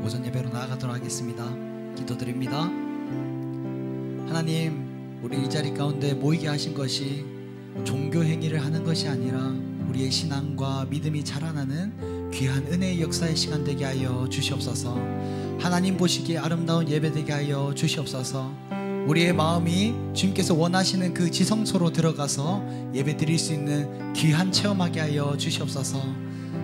오전 예배로 나아가도록 하겠습니다. 기도드립니다. 하나님, 우리 이 자리 가운데 모이게 하신 것이 종교 행위를 하는 것이 아니라 우리의 신앙과 믿음이 자라나는 귀한 은혜의 역사의 시간 되게 하여 주시옵소서. 하나님 보시기에 아름다운 예배 되게 하여 주시옵소서. 우리의 마음이 주님께서 원하시는 그 지성소로 들어가서 예배 드릴 수 있는 귀한 체험하게 하여 주시옵소서.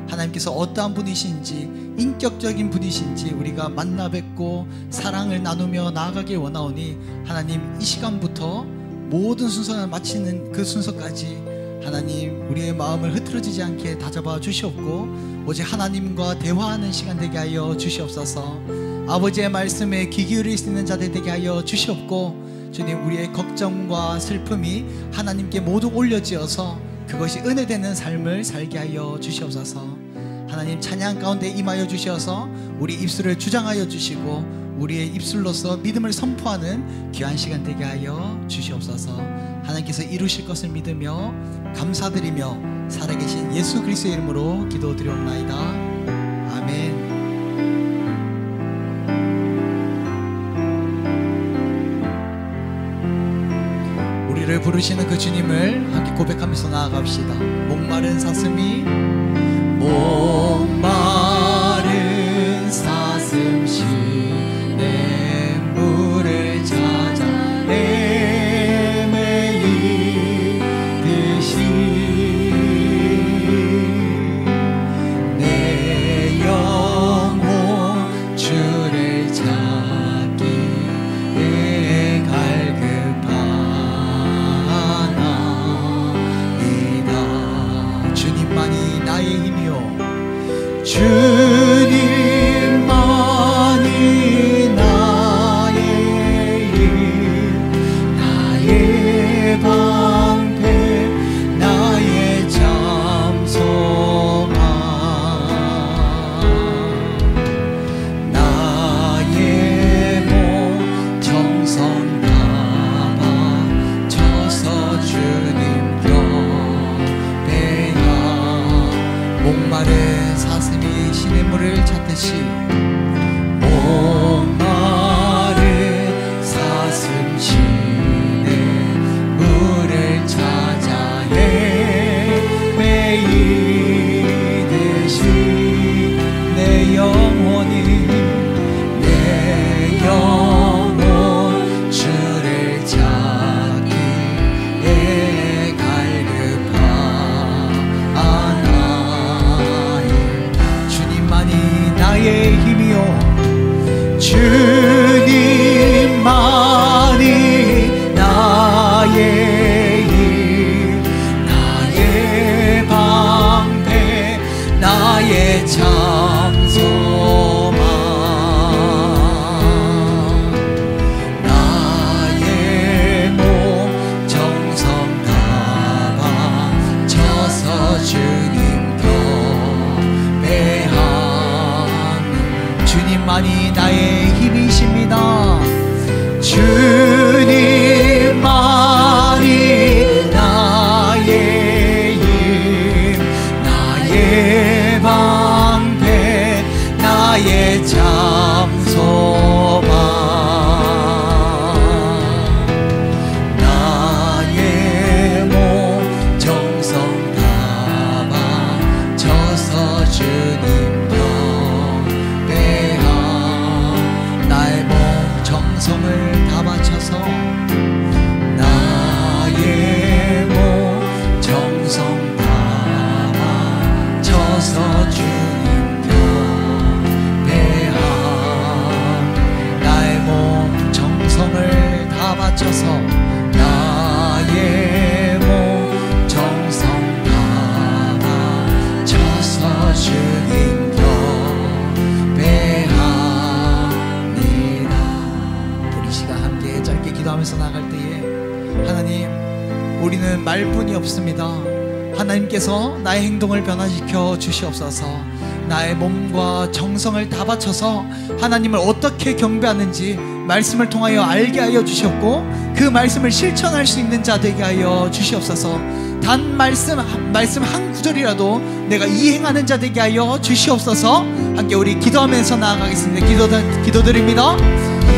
하나님께서 어떠한 분이신지, 인격적인 분이신지 우리가 만나 뵙고 사랑을 나누며 나아가길 원하오니, 하나님 이 시간부터 모든 순서를 마치는 그 순서까지 하나님 우리의 마음을 흐트러지지 않게 다잡아 주시옵고, 오직 하나님과 대화하는 시간 되게 하여 주시옵소서. 아버지의 말씀에 귀 기울일 수 있는 자들 되게 하여 주시옵고, 주님, 우리의 걱정과 슬픔이 하나님께 모두 올려지어서 그것이 은혜되는 삶을 살게 하여 주시옵소서. 하나님, 찬양 가운데 임하여 주셔서 우리 입술을 주장하여 주시고 우리의 입술로서 믿음을 선포하는 귀한 시간 되게 하여 주시옵소서. 하나님께서 이루실 것을 믿으며 감사드리며 살아계신 예수 그리스도의 이름으로 기도드리옵나이다. 아멘. 우리를 부르시는 그 주님을 함께 고백하면서 나아갑시다. 목마른 사슴이, 목마른 사슴 시내 물을 찾아 헤매이듯이 내 영혼 주를 찾기에 갈급하나이다. 주님만이 나의 힘이요, 주님만이 나의 힘, 나의 방패, 나의 잠소망, 나의 몸 정성 다 바쳐서 주님 곁에 목마른 사슴이 시냇 물을 찾듯이, 목마른 사슴 시냇 물을 찾아 헤매이듯이 내 영혼이, 내 영혼 주를 찾기에 갈급하나이다. 주님만이 나의 힘이요, 주님만이 나의 힘, 나의 방패, 나의 잠소망, 나의 몸 정성 다 바쳐서 주님 곁에 주님만이 나의 힘이십니다. 주님만이 나의 힘, 나의 방패, 나의 잠소망, 나의 몸 정성 다 바쳐서 주님 정성을 다 바쳐서, 나의 몸 정성 다 바쳐서 주님 곁에 나의 몸 정성을 다 바쳐서, 나의 몸 정성 다 바쳐서 주님 기도하면서 나아갈 때에, 하나님, 우리는 말뿐이 없습니다. 하나님께서 나의 행동을 변화시켜 주시옵소서. 나의 몸과 정성을 다 바쳐서 하나님을 어떻게 경배하는지 말씀을 통하여 알게 하여 주셨고 그 말씀을 실천할 수 있는 자 되게 하여 주시옵소서. 단 말씀 한 구절이라도 내가 이행하는 자 되게 하여 주시옵소서. 함께 우리 기도하면서 나아가겠습니다. 기도드립니다.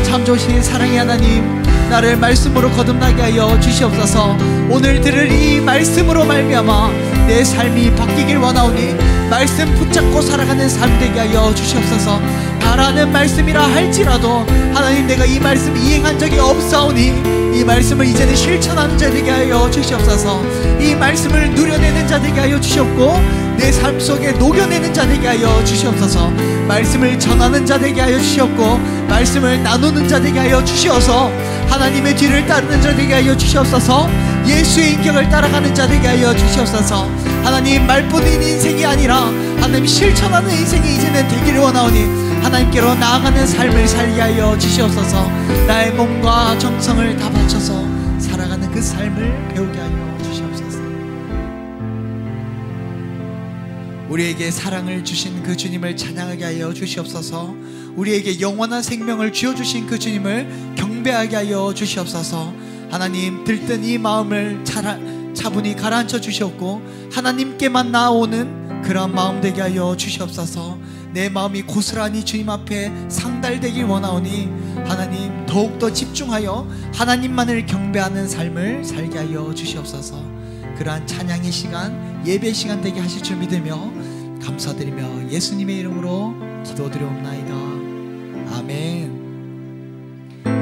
참 좋으신 사랑의 하나님, 나를 말씀으로 거듭나게 하여 주시옵소서. 오늘 들을 이 말씀으로 말미암아 내 삶이 바뀌길 원하오니 말씀 붙잡고 살아가는 삶 되게 하여 주시옵소서. 바라는 말씀이라 할지라도 하나님, 내가 이 말씀 이행한 적이 없사오니 이 말씀을 이제는 실천하는 자 되게 하여 주시옵소서. 이 말씀을 누려내는 자 되게 하여 주시옵고 내 삶 속에 녹여내는 자 되게 하여 주시옵소서. 말씀을 전하는 자 되게 하여 주시옵고 말씀을 나누는 자 되게 하여 주시어서 하나님의 뒤를 따르는 자 되게 하여 주시옵소서. 예수의 인격을 따라가는 자 되게 하여 주시옵소서. 하나님, 말뿐인 인생이 아니라 하나님 실천하는 인생이 이제는 되기를 원하오니 하나님께로 나아가는 삶을 살게 하여 주시옵소서. 나의 몸과 정성을 다 바쳐서 살아가는 그 삶을 배우게 하여 주시옵소서. 우리에게 사랑을 주신 그 주님을 찬양하게 하여 주시옵소서. 우리에게 영원한 생명을 주어주신 그 주님을 경배하게 하여 주시옵소서. 하나님, 들뜬 이 마음을 차분히 가라앉혀 주시옵고 하나님께만 나아오는 그런 마음 되게 하여 주시옵소서. 내 마음이 고스란히 주님 앞에 상달되길 원하오니 하나님, 더욱더 집중하여 하나님만을 경배하는 삶을 살게 하여 주시옵소서. 그러한 찬양의 시간, 예배 시간 되게 하실 줄 믿으며 감사드리며 예수님의 이름으로 기도드려옵나이다. 아멘.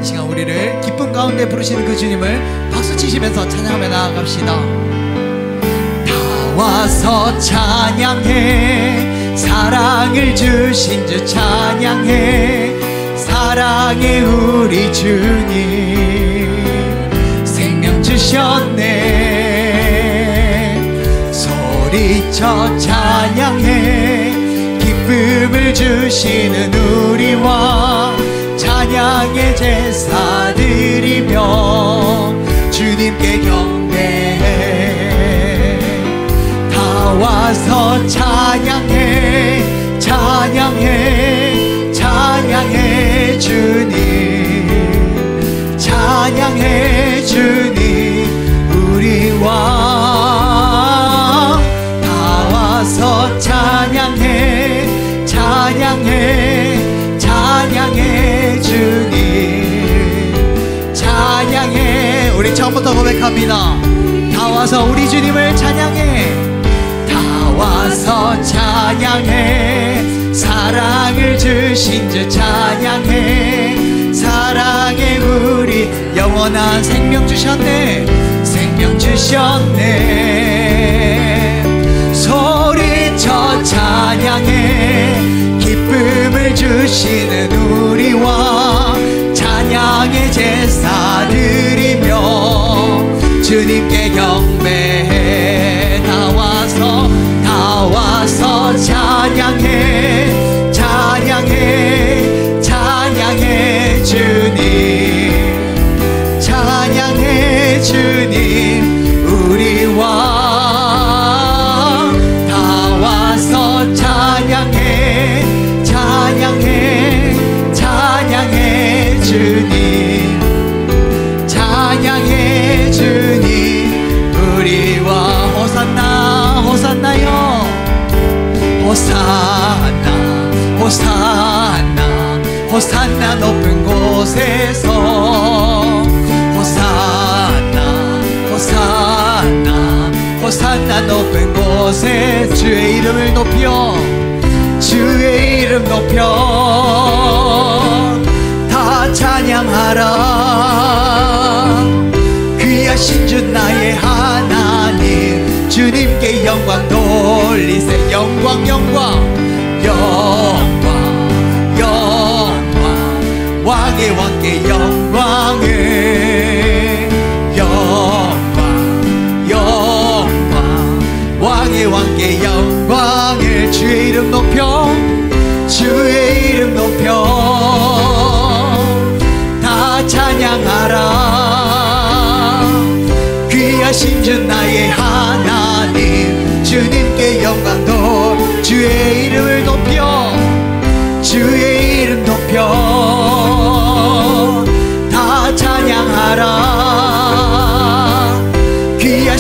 이 시간 우리를 기쁨 가운데 부르시는 그 주님을 박수치시면서 찬양하며 나아갑시다. 나와서 찬양해, 사랑을 주신 주 찬양해, 사랑의 우리 주님 생명 주셨네. 소리쳐 찬양해, 기쁨을 주시는 우리와 찬양의 제사 드리며 주님께 경배해. 다 와서 찬양해, 찬양해, 찬양해 주님, 찬양해 주님 우리와. 다 와서 찬양해, 찬양해, 찬양해 주님, 찬양해. 우리 처음부터 고백합니다. 다 와서 우리 주님을 찬양해. 다 와서 찬양해, 사랑을 주신 주 찬양해, 사랑의 우리 영원한 생명 주셨네, 생명 주셨네. 소리쳐 찬양해, 기쁨을 주시는 우리와 찬양의 제사 드리며 주님께 경배해. 다 와서 찬양해, 찬양해, 찬양해 주님, 찬양해 주님 우리와. 다 와서 찬양해, 찬양해, 찬양해 주님, 찬양해 주님 우리와. 호산나 호산나요, 호산나 호산나 호산나 높은 곳에서, 호산나 호산나 호산나 높은 곳에 주의 이름을 높여, 주의 이름 높여 다 찬양하라. 귀하신 주 나의 하나님, 주님께 영광 돌리세. 영광 영광 영광 영광, 왕의 왕께 영광을, 영광 영광, 왕의 왕께 영광을. 주의 이름 높여, 주의 이름 높여 다 찬양하라. 귀하신 주 나의 하나님, 주님께 영광 돌. 주의 이름을 높여, 주의 이름 높여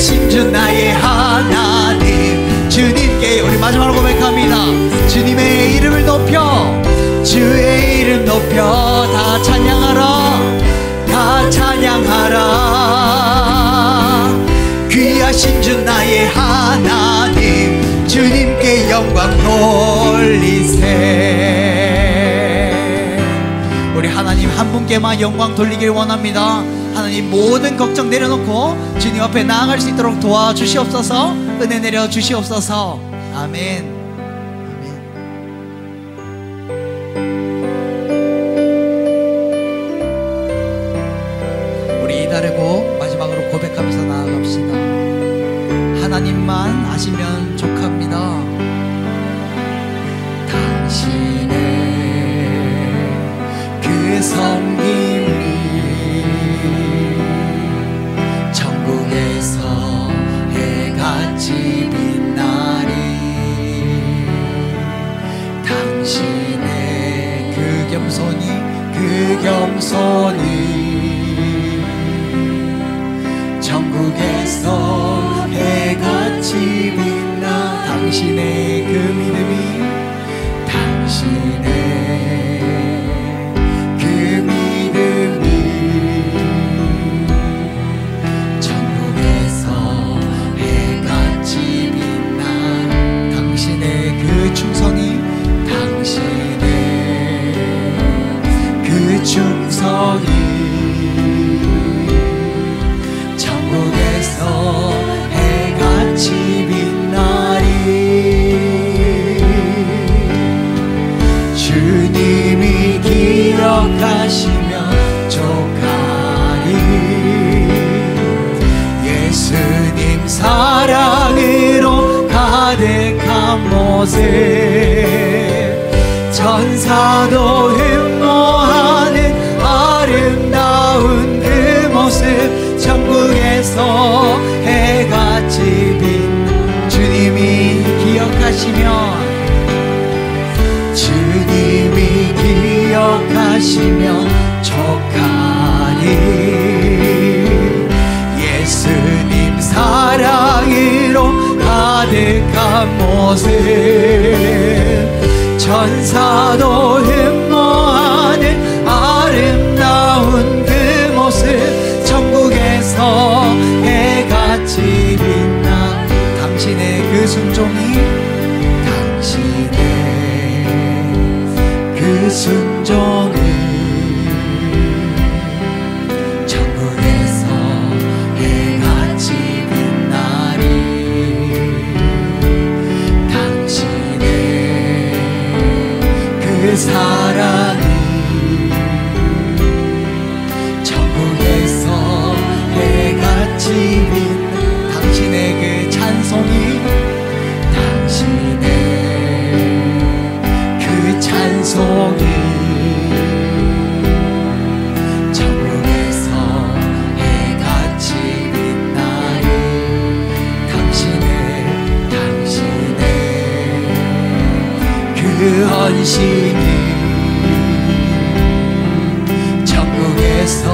귀하신 주 나의 하나님 주님께 우리 마지막으로 고백합니다. 주님의 이름을 높여 주의 이름 높여 다 찬양하라 다 찬양하라 귀하신 주 나의 하나님 주님께 영광 돌리세. 우리 하나님 한 분께만 영광 돌리길 원합니다. 하나님 모든 걱정 내려놓고 주님 앞에 나아갈 수 있도록 도와주시옵소서. 은혜 내려 주시옵소서. 아멘. 기다리고 마지막으로 고백하면서 나아갑시다. 하나님만 아시면 족합니다. 당신의 그 섬김이 천국에서 해같이 빛나리. 당신의 그 겸손이 천국에서 해같이 빛나. 당신의 그 믿음이 천국에서 해같이 빛나. 당신의 그 충성이 천국에서 해같이 빛나리. 주님이 기억하시면 족하리. 예수님 사랑으로 가득한 모습 천사도 흠모하는 아름다운 그 모습 천국에서 해같이 빛나. 주님이 기억하시면 족하리. 예수님 사랑으로 가득한 모습 천사도 흠모하는 아름다운 그 모습 천국에서 해같이 빛나. 당신의 그 순종이 천국에서 해같이 빛나리. 당신의 그 사랑이 천국에서 해같이 빛나. 당신의 그 찬송이 찬송이 천국에서 해같이 빛나리. 당신의 그 헌신이 천국에서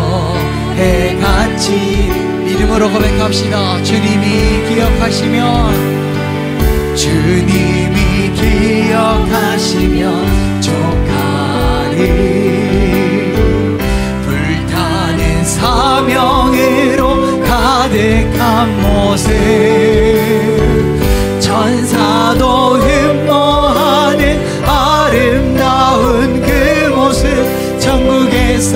해같이. 믿음으로 고백합시다. 주님이 기억하시면 족하리. 불타는 사명으로 가득한 모습 천사도 흠모하는 아름다운 그 모습 천국에서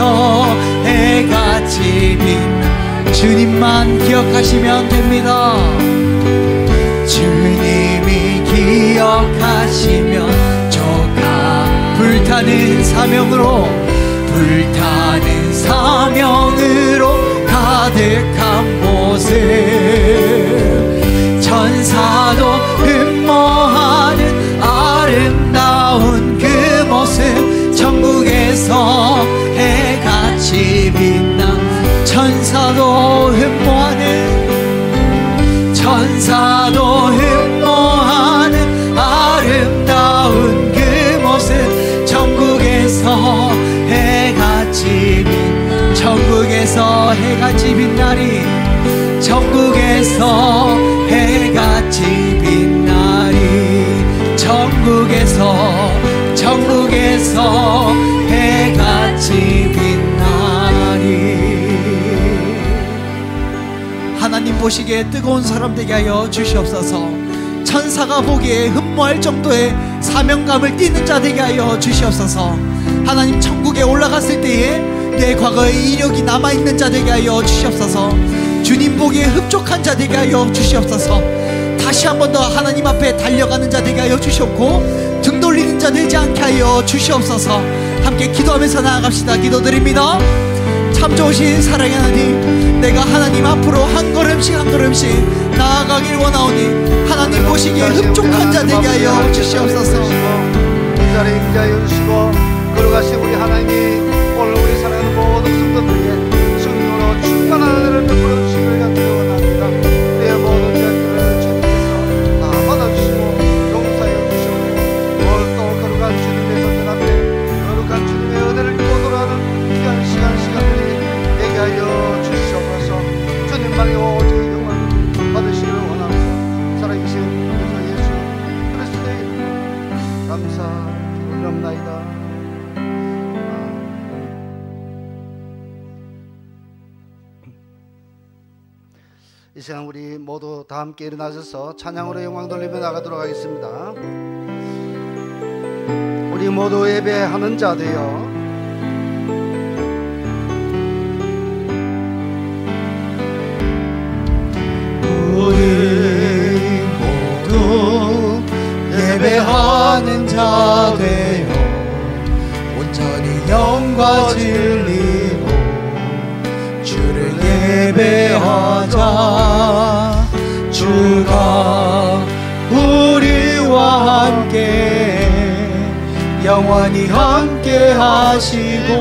해같이 빛나. 주님만 기억하시면 됩니다. 주님이 기억하시면 족하. 불타는 사명으로 가득한 모습 천사도 흠모하는 아름다운 그 모습 천국에서 해같이 빛나. 천사도 흠모하는 아름다운 그 모습 천국에서 해같이 빛나. 천국에서 해같이 빛나리. 천국에서 해같이 빛나리. 천국에서 해같이 빛나리. 하나님 보시기에 뜨거운 사람 되게 하여 주시옵소서. 천사가 보기에 흠모할 정도의 사명감을 띠는 자 되게 하여 주시옵소서. 하나님 천국에 올라갔을 때에 내 과거의 이력이 남아있는 자 되게 하여 주시옵소서. 주님 보기에 흡족한 자 되게 하여 주시옵소서. 다시 한 번 더 하나님 앞에 달려가는 자 되게 하여 주시옵고 등 돌리는 자 되지 않게 하여 주시옵소서. 함께 기도하면서 나아갑시다. 기도드립니다. 참 좋으신 사랑의 하나님, 내가 하나님 앞으로 한 걸음씩 한 걸음씩 나아가길 원하오니 하나님 보시기에 흡족한 자 되게 하여 주시옵소서. 이 자리에 임재하여 주시고 걸어가신 우리 하나님이 오늘 우리 사랑하는 모든 성도들에게 성령으로 충만한 은혜를 베풀어 주시기를 간절히 원합니다. 우리의 모든 죄들을 주님께서 다 받아주시고 용서하여 주시고 오늘 또 거룩한 주님의 전전 앞에 거룩한 주님의 은혜를 입고 돌아가는 귀한 시간들이 되게 하여 주시옵소서. 주님만이 오직 영광을 받으시기를 원하옵소서. 살아계신 우리 예수 그리스도의 이름으로 감사드리옵나이다. 이 시간 우리 모두 다 함께 일어나셔서 찬양으로 영광 돌리며 나가도록 하겠습니다. 우리 모두 예배하는 자 되어 우리 모두 예배하는 자 되어 온전히 영과 진리로 주를 예배하자. 주가 우리와 함께 영원히 함께 하시고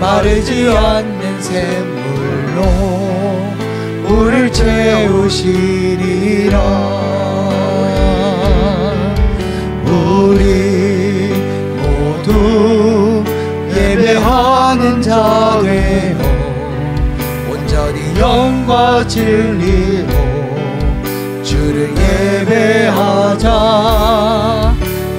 마르지 않는 샘물로 우리를 채우시리라. 우리 모두 예배하는 자 되어 온전히 영과 진리로 주를 예배하자.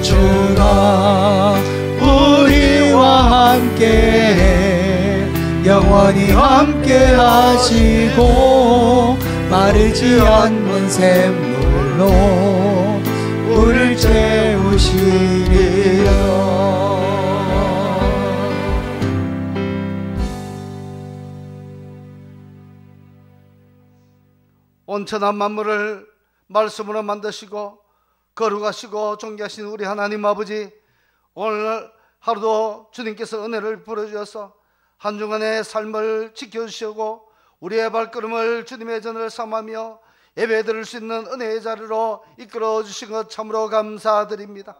주가 우리와 함께 영원히 함께 하시고 마르지 않는 샘물로 우리를 채우시리라. 온천한 만물을 말씀으로 만드시고 거룩하시고 존귀하신 우리 하나님 아버지, 오늘 하루도 주님께서 은혜를 부어주셔서 한 주간의 삶을 지켜주시고 우리의 발걸음을 주님의 전을 삼하며 예배 드릴 수 있는 은혜의 자리로 이끌어 주신 것 참으로 감사드립니다.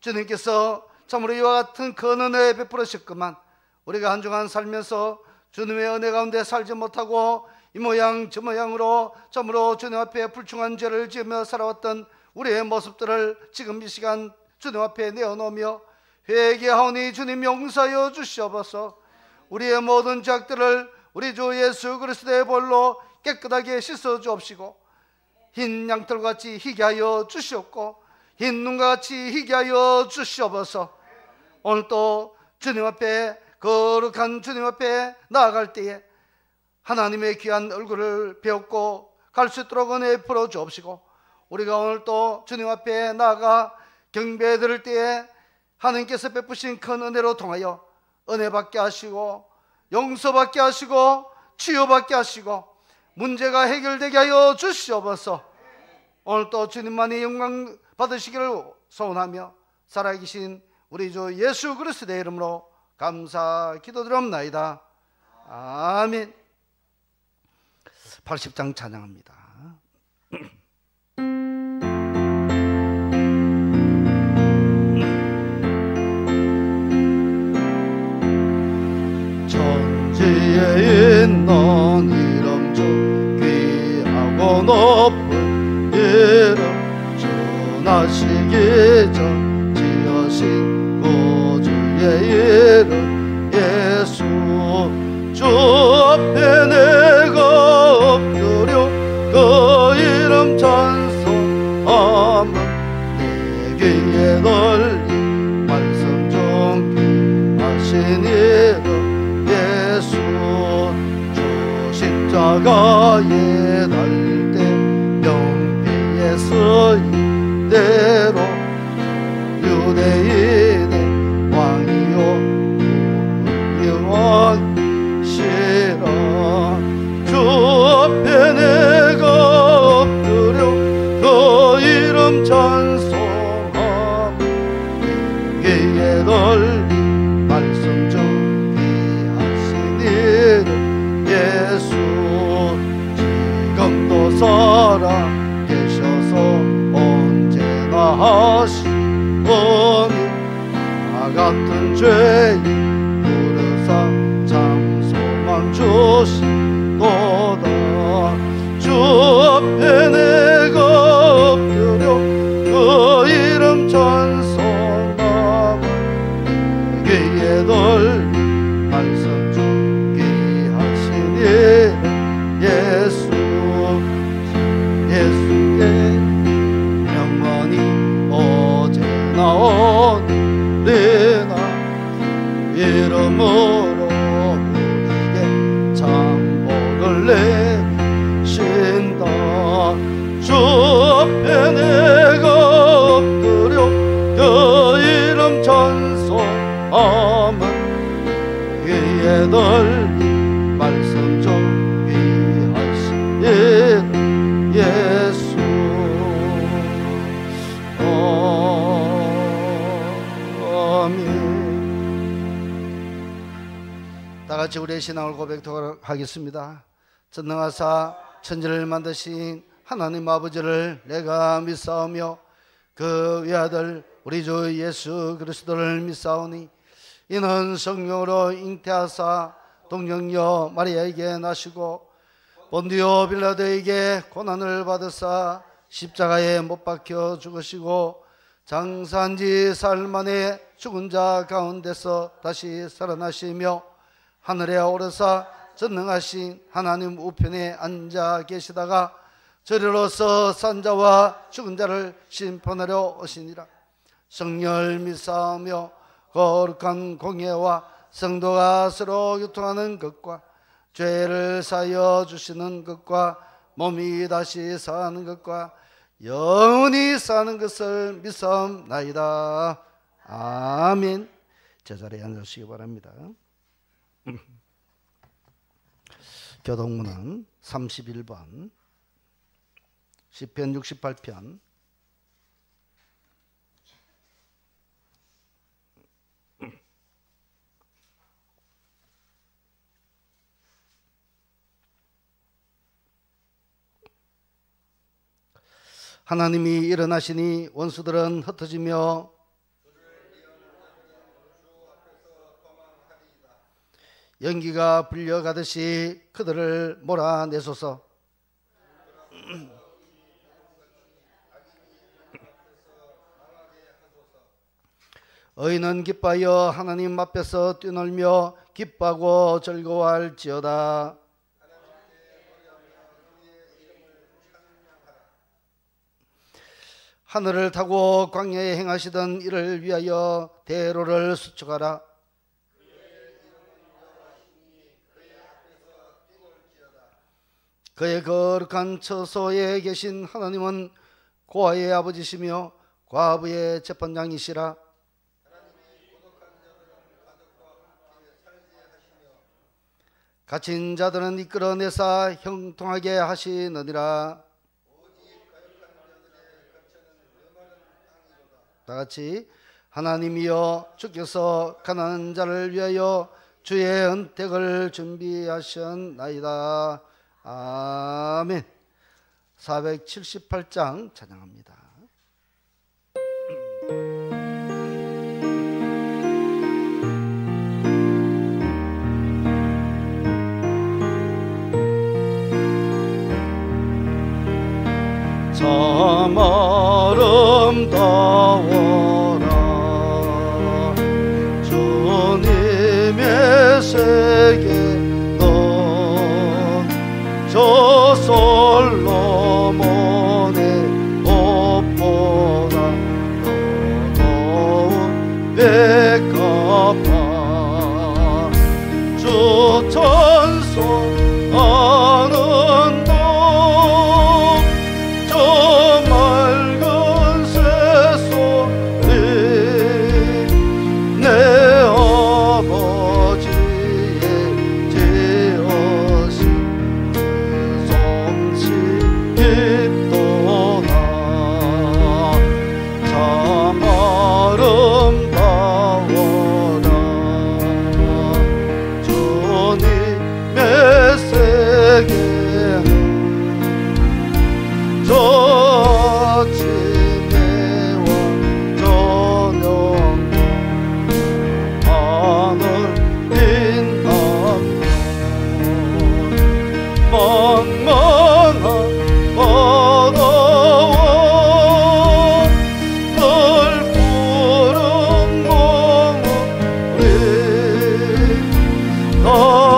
주님께서 참으로 이와 같은 큰 은혜 베풀으셨구만. 우리가 한 주간 살면서 주님의 은혜 가운데 살지 못하고 이 모양 저 모양으로 참으로 주님 앞에 불충한 죄를 지으며 살아왔던 우리의 모습들을 지금 이 시간 주님 앞에 내어놓으며 회개하오니 주님 용서하여 주시옵소서. 우리의 모든 죄악들을 우리 주 예수 그리스도의 볼로 깨끗하게 씻어 주옵시고 흰 양털같이 희게 하여 주시옵고 흰 눈과 같이 희게 하여 주시옵소서. 오늘 또 주님 앞에 거룩한 주님 앞에 나아갈 때에 하나님의 귀한 얼굴을 배웠고 갈 수 있도록 은혜 풀어 주옵시고 우리가 오늘 또 주님 앞에 나아가 경배 드릴 때에 하나님께서 베푸신 큰 은혜로 통하여 은혜 받게 하시고 용서받게 하시고 치유받게 하시고 문제가 해결되게 하여 주시옵소서. 오늘 또 주님만이 영광 받으시기를 소원하며 살아계신 우리 주 예수 그리스도의 이름으로 감사 기도드립나이다. 아멘. 80장 찬양합니다. 천지에 있는 이름 중 귀하고 높은 이름 전하시기 전 지으신 구주의 이름 예수 주 앞에 내가 십자가에 달때 명피에 쓰인 대로 유대인의 왕이요 영원시라. 주 앞에 내가 엎드려 그 이름 찬송하며 위에 널리 말씀 준비하시니라. 예수 지금도 살아계셔서 언제나 하시오니 나 같은 죄인 부르사 참 소망 주시도다. 주 앞에 내가 엎드려 그 이름 찬송하며 귀에 널리 말씀 준비하시니 예수의 영원히 어제나 오늘이나 이름으로 우리에게 참복을 내리신다. 주 앞에 내가 엎드려 그 이름 찬송하면 귀에 널리 말씀 준비하시니 예수. 아멘. 다같이 우리의 신앙을 고백하겠습니다. 전능하사 천지를 만드신 하나님 아버지를 내가 믿사오며 그 외아들 우리 주 예수 그리스도를 믿사오니 이는 성령으로 잉태하사 동정녀 마리아에게 나시고 본디오 빌라도에게 고난을 받으사 십자가에 못 박혀 죽으시고 장사한 지 사흘 만에 죽은 자 가운데서 다시 살아나시며 하늘에 오르사 전능하신 하나님 우편에 앉아 계시다가 저리로서 산 자와 죽은 자를 심판하려 오시니라. 성령을 믿사오며 거룩한 공예와 성도가 서로 교통하는 것과 죄를 사하여 주시는 것과 몸이 다시 사는 것과 영원히 사는 것을 믿사옵나이다. 아멘. 제자리에 앉으시기 바랍니다. 교동문은 31번 시편 68편 하나님이 일어나시니 원수들은 흩어지며 연기가 불려가듯이 그들을 몰아내소서. 의인은 기뻐하여 하나님 앞에서 뛰놀며 기뻐하고 즐거워할지어다. 하늘을 타고 광야에 행하시던 이를 위하여 대로를 수축하라. 그의 거룩한 처소에 계신 하나님은 고아의 아버지시며 과부의 재판장이시라. 갇힌 자들은 이끌어내사 형통하게 하시느니라. 다같이 하나님이여 주께서 가난한 자를 위하여 주의 은택을 준비하셨나이다. 아멘. 478장 찬양합니다. 참 아름다워라 주님의 세계는 저 솔로몬의 옷보다 더 더운 백합화 주 찬송하는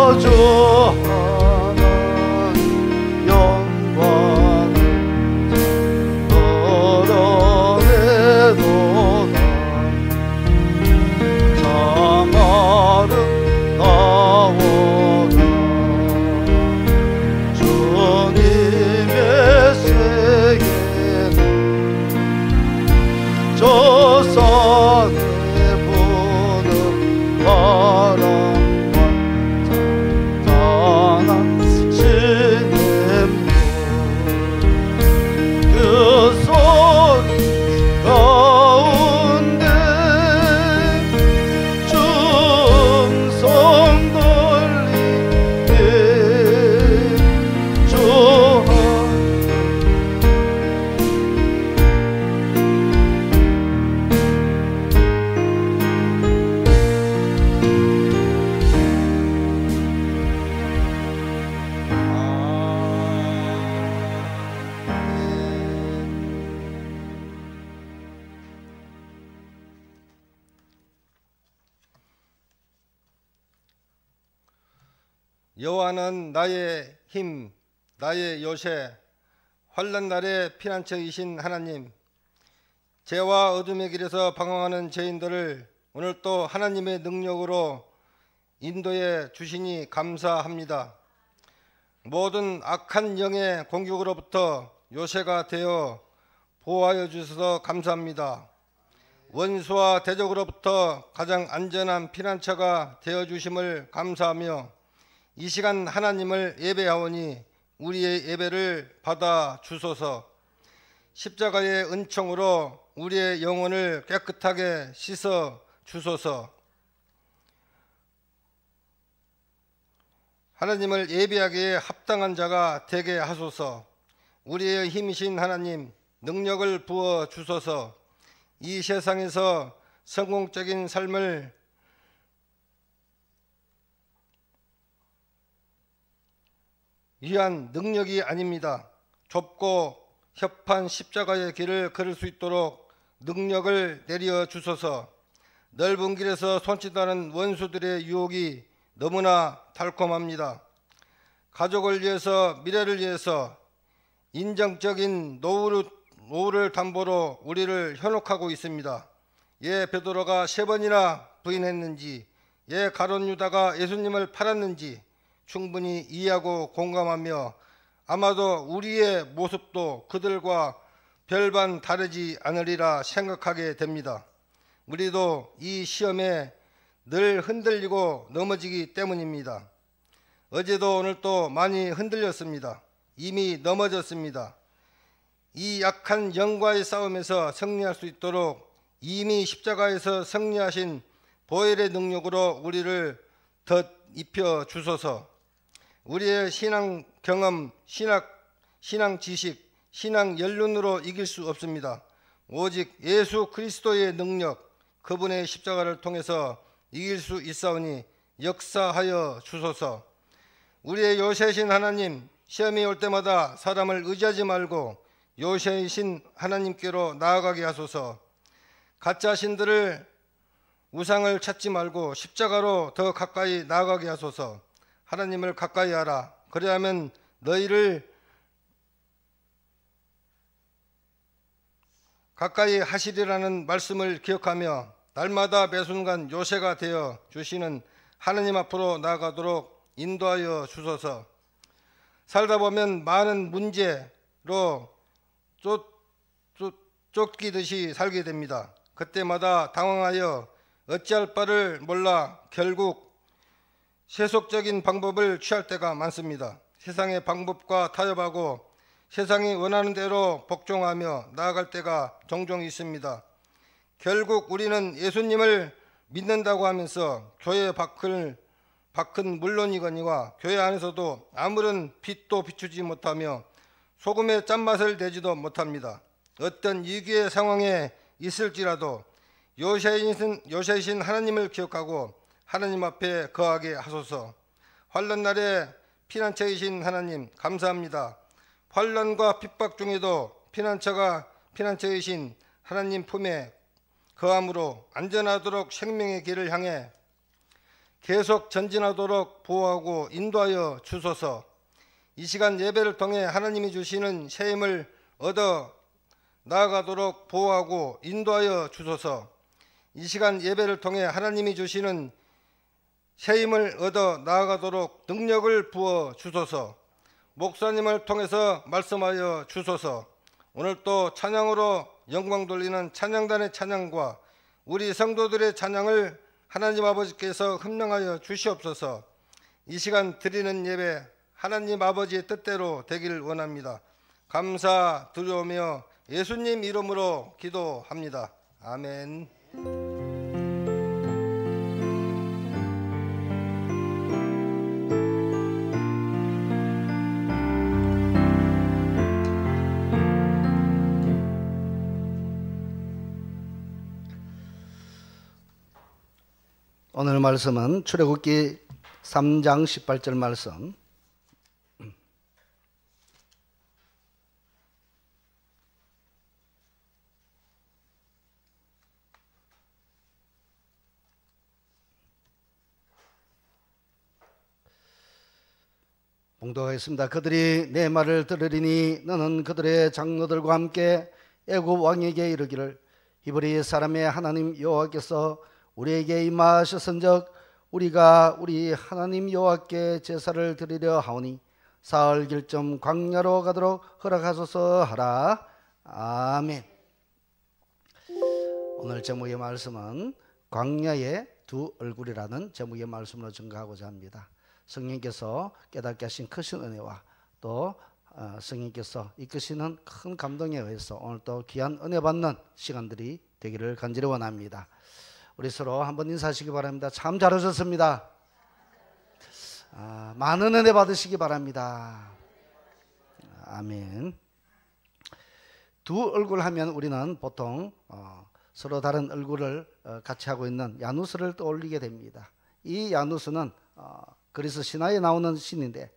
거주하는 영광을 드러내도다. 참 아름다워라. 주님의 세계는 저 산에 부는 바람과 잔잔한 시냇물, 그 소리 가운데 춤성 돌리네. 주 여호와는 나의 힘, 나의 요새, 환난 날의 피난처이신 하나님. 죄와 어둠의 길에서 방황하는 죄인들을 오늘 또 하나님의 능력으로 인도해 주시니 감사합니다. 모든 악한 영의 공격으로부터 요새가 되어 보호하여 주셔서 감사합니다. 원수와 대적으로부터 가장 안전한 피난처가 되어 주심을 감사하며 이 시간 하나님을 예배하오니 우리의 예배를 받아 주소서. 십자가의 은총으로 우리의 영혼을 깨끗하게 씻어 주소서. 하나님을 예배하기에 합당한 자가 되게 하소서. 우리의 힘이신 하나님, 능력을 부어 주소서. 이 세상에서 성공적인 삶을 위한 능력이 아닙니다. 좁고 협한 십자가의 길을 걸을 수 있도록 능력을 내려 주소서. 넓은 길에서 손짓하는 원수들의 유혹이 너무나 달콤합니다. 가족을 위해서, 미래를 위해서 인정적인 노후를 담보로 우리를 현혹하고 있습니다. 예 베드로가 3번이나 부인했는지, 예 가룟 유다가 예수님을 팔았는지 충분히 이해하고 공감하며 아마도 우리의 모습도 그들과 별반 다르지 않으리라 생각하게 됩니다. 우리도 이 시험에 늘 흔들리고 넘어지기 때문입니다. 어제도 오늘도 많이 흔들렸습니다. 이미 넘어졌습니다. 이 약한 영과의 싸움에서 승리할 수 있도록 이미 십자가에서 승리하신 보혈의 능력으로 우리를 덧입혀 주소서. 우리의 신앙 경험, 신앙 지식, 신앙 연륜으로 이길 수 없습니다. 오직 예수 그리스도의 능력, 그분의 십자가를 통해서 이길 수 있사오니 역사하여 주소서. 우리의 요새이신 하나님, 시험이 올 때마다 사람을 의지하지 말고 요새이신 하나님께로 나아가게 하소서. 가짜 신들을, 우상을 찾지 말고 십자가로 더 가까이 나아가게 하소서. 하나님을 가까이 하라. 그래야만 너희를 가까이 하시리라는 말씀을 기억하며 날마다 매순간 요새가 되어 주시는 하나님 앞으로 나아가도록 인도하여 주소서. 살다 보면 많은 문제로 쫓기듯이 살게 됩니다. 그때마다 당황하여 어찌할 바를 몰라 결국 세속적인 방법을 취할 때가 많습니다. 세상의 방법과 타협하고 세상이 원하는 대로 복종하며 나아갈 때가 종종 있습니다. 결국 우리는 예수님을 믿는다고 하면서 교회 밖은 물론이거니와 교회 안에서도 아무런 빛도 비추지 못하며 소금의 짠맛을 내지도 못합니다. 어떤 위기의 상황에 있을지라도 요새이신 하나님을 기억하고 하나님 앞에 거하게 하소서. 환난 날에 피난처이신 하나님 감사합니다. 환난과 핍박 중에도 피난처이신 하나님 품에 거함으로 안전하도록 생명의 길을 향해 계속 전진하도록 보호하고 인도하여 주소서. 이 시간 예배를 통해 하나님이 주시는 새 힘을 얻어 나아가도록 보호하고 인도하여 주소서. 이 시간 예배를 통해 하나님이 주시는 새 힘을 얻어 나아가도록 능력을 부어 주소서. 목사님을 통해서 말씀하여 주소서. 오늘 또 찬양으로 영광 돌리는 찬양단의 찬양과 우리 성도들의 찬양을 하나님 아버지께서 흠명하여 주시옵소서. 이 시간 드리는 예배 하나님 아버지의 뜻대로 되기를 원합니다. 감사드리오며 예수님 이름으로 기도합니다. 아멘. 오늘 말씀은 출애굽기 3장 18절 말씀. 봉독하겠습니다. 그들이 내 말을 들으리니 너는 그들의 장로들과 함께 애굽 왕에게 이르기를 히브리 사람의 하나님 여호와께서 우리에게 임하셨은즉 우리가 우리 하나님 여호와께 제사를 드리려 하오니 사흘 길쯤 광야로 가도록 허락하소서 하라. 아멘. 오늘 제목의 말씀은 광야의 두 얼굴이라는 제목의 말씀으로 증거하고자 합니다. 성령께서 깨닫게 하신 크신 은혜와 또 성령께서 이끄시는 큰 감동에 의해서 오늘 또 귀한 은혜 받는 시간들이 되기를 간절히 원합니다. 우리 서로 한번 인사하시기 바랍니다. 참 잘하셨습니다. 많은 은혜 받으시기 바랍니다. 아멘. 두 얼굴 하면 우리는 보통 서로 다른 얼굴을 같이 하고 있는 야누스를 떠올리게 됩니다. 이 야누스는 그리스 신화에 나오는 신인데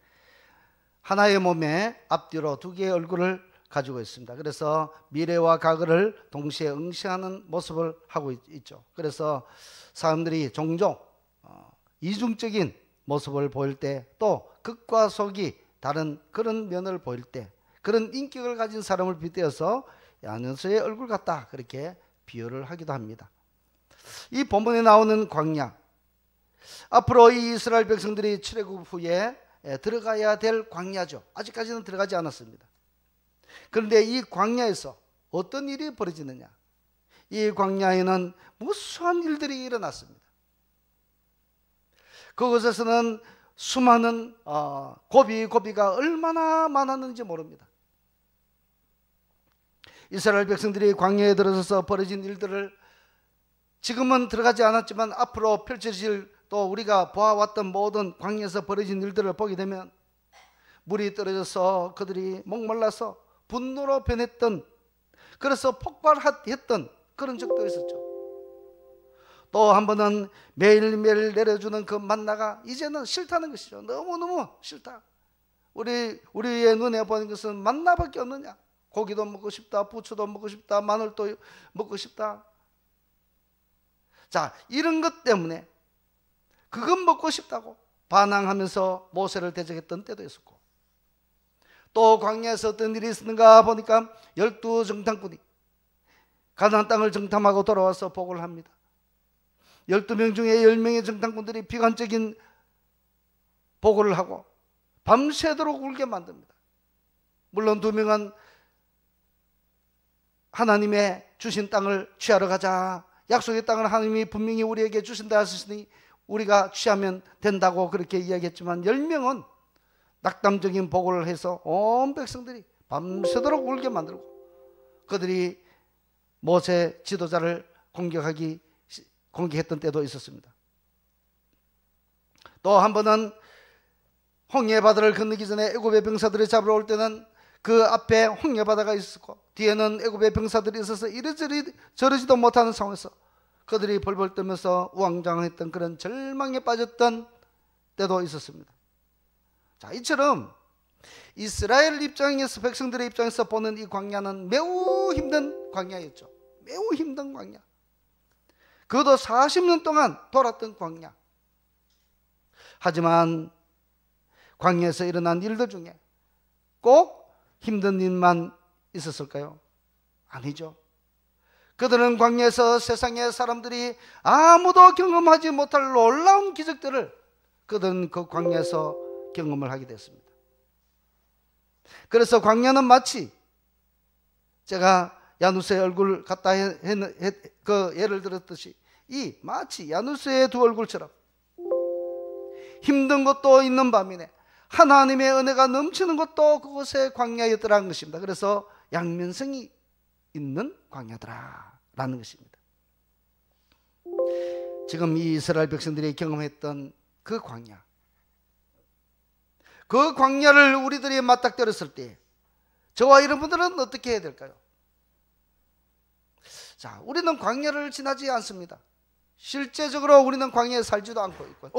하나의 몸에 앞뒤로 두 개의 얼굴을 가지고 있습니다. 그래서 미래와 과거를 동시에 응시하는 모습을 하고 있죠. 그래서 사람들이 종종 이중적인 모습을 보일 때 또 극과 속이 다른 그런 면을 보일 때 그런 인격을 가진 사람을 빗대어서 야누스의 얼굴 같다 그렇게 비유를 하기도 합니다. 이 본문에 나오는 광야, 앞으로 이 이스라엘 백성들이 출애굽 후에 들어가야 될 광야죠. 아직까지는 들어가지 않았습니다. 그런데 이 광야에서 어떤 일이 벌어지느냐? 이 광야에는 무수한 일들이 일어났습니다. 그곳에서는 수많은 고비가 얼마나 많았는지 모릅니다. 이스라엘 백성들이 광야에 들어서서 벌어진 일들을 지금은 들어가지 않았지만 앞으로 펼쳐질 또 우리가 보아왔던 모든 광야에서 벌어진 일들을 보게 되면 물이 떨어져서 그들이 목말라서 분노로 변했던, 그래서 폭발했던 그런 적도 있었죠. 또 한 번은 매일매일 내려주는 그 만나가 이제는 싫다는 것이죠. 너무너무 싫다. 우리의 눈에 보이는 것은 만나밖에 없느냐. 고기도 먹고 싶다, 부추도 먹고 싶다, 마늘도 먹고 싶다. 자, 이런 것 때문에 그건 먹고 싶다고 반항하면서 모세를 대적했던 때도 있었고, 또 광야에서 어떤 일이 있었는가 보니까 12 정탐꾼이 가나안 땅을 정탐하고 돌아와서 보고를 합니다. 12명 중에 10명의 정탐꾼들이 비관적인 보고를 하고 밤새도록 울게 만듭니다. 물론 2명은 하나님의 주신 땅을 취하러 가자, 약속의 땅을 하나님이 분명히 우리에게 주신다 하셨으니 우리가 취하면 된다고 그렇게 이야기했지만 10명은 낙담적인 보고를 해서 온 백성들이 밤새도록 울게 만들고 그들이 모세 지도자를 공격했던 때도 있었습니다. 또 한 번은 홍해바다를 건너기 전에 애굽의 병사들을 잡으러 올 때는 그 앞에 홍해바다가 있었고 뒤에는 애굽의 병사들이 있어서 이리저리 저러지도 못하는 상황에서 그들이 벌벌 떨면서 우왕좌왕했던 그런 절망에 빠졌던 때도 있었습니다. 자, 이처럼 이스라엘 입장에서, 백성들의 입장에서 보는 이 광야는 매우 힘든 광야였죠. 매우 힘든 광야. 그것도 40년 동안 돌았던 광야. 하지만 광야에서 일어난 일들 중에 꼭 힘든 일만 있었을까요? 아니죠. 그들은 광야에서 세상의 사람들이 아무도 경험하지 못할 놀라운 기적들을 그들은 그 광야에서 경험을 하게 됐습니다. 그래서 광야는 마치 제가 야누스의 얼굴 갖다 그 예를 들었듯이 이 마치 야누스의 두 얼굴처럼 힘든 것도 있는 밤이네 하나님의 은혜가 넘치는 것도 그곳의 광야였더라는 것입니다. 그래서 양면성이 있는 광야더라라는 것입니다. 지금 이 이스라엘 백성들이 경험했던 그 광야, 그 광야를 우리들이 맞닥뜨렸을 때 저와 여러분들은 어떻게 해야 될까요? 자, 우리는 광야를 지나지 않습니다. 실제적으로 우리는 광야에 살지도 않고 있고요.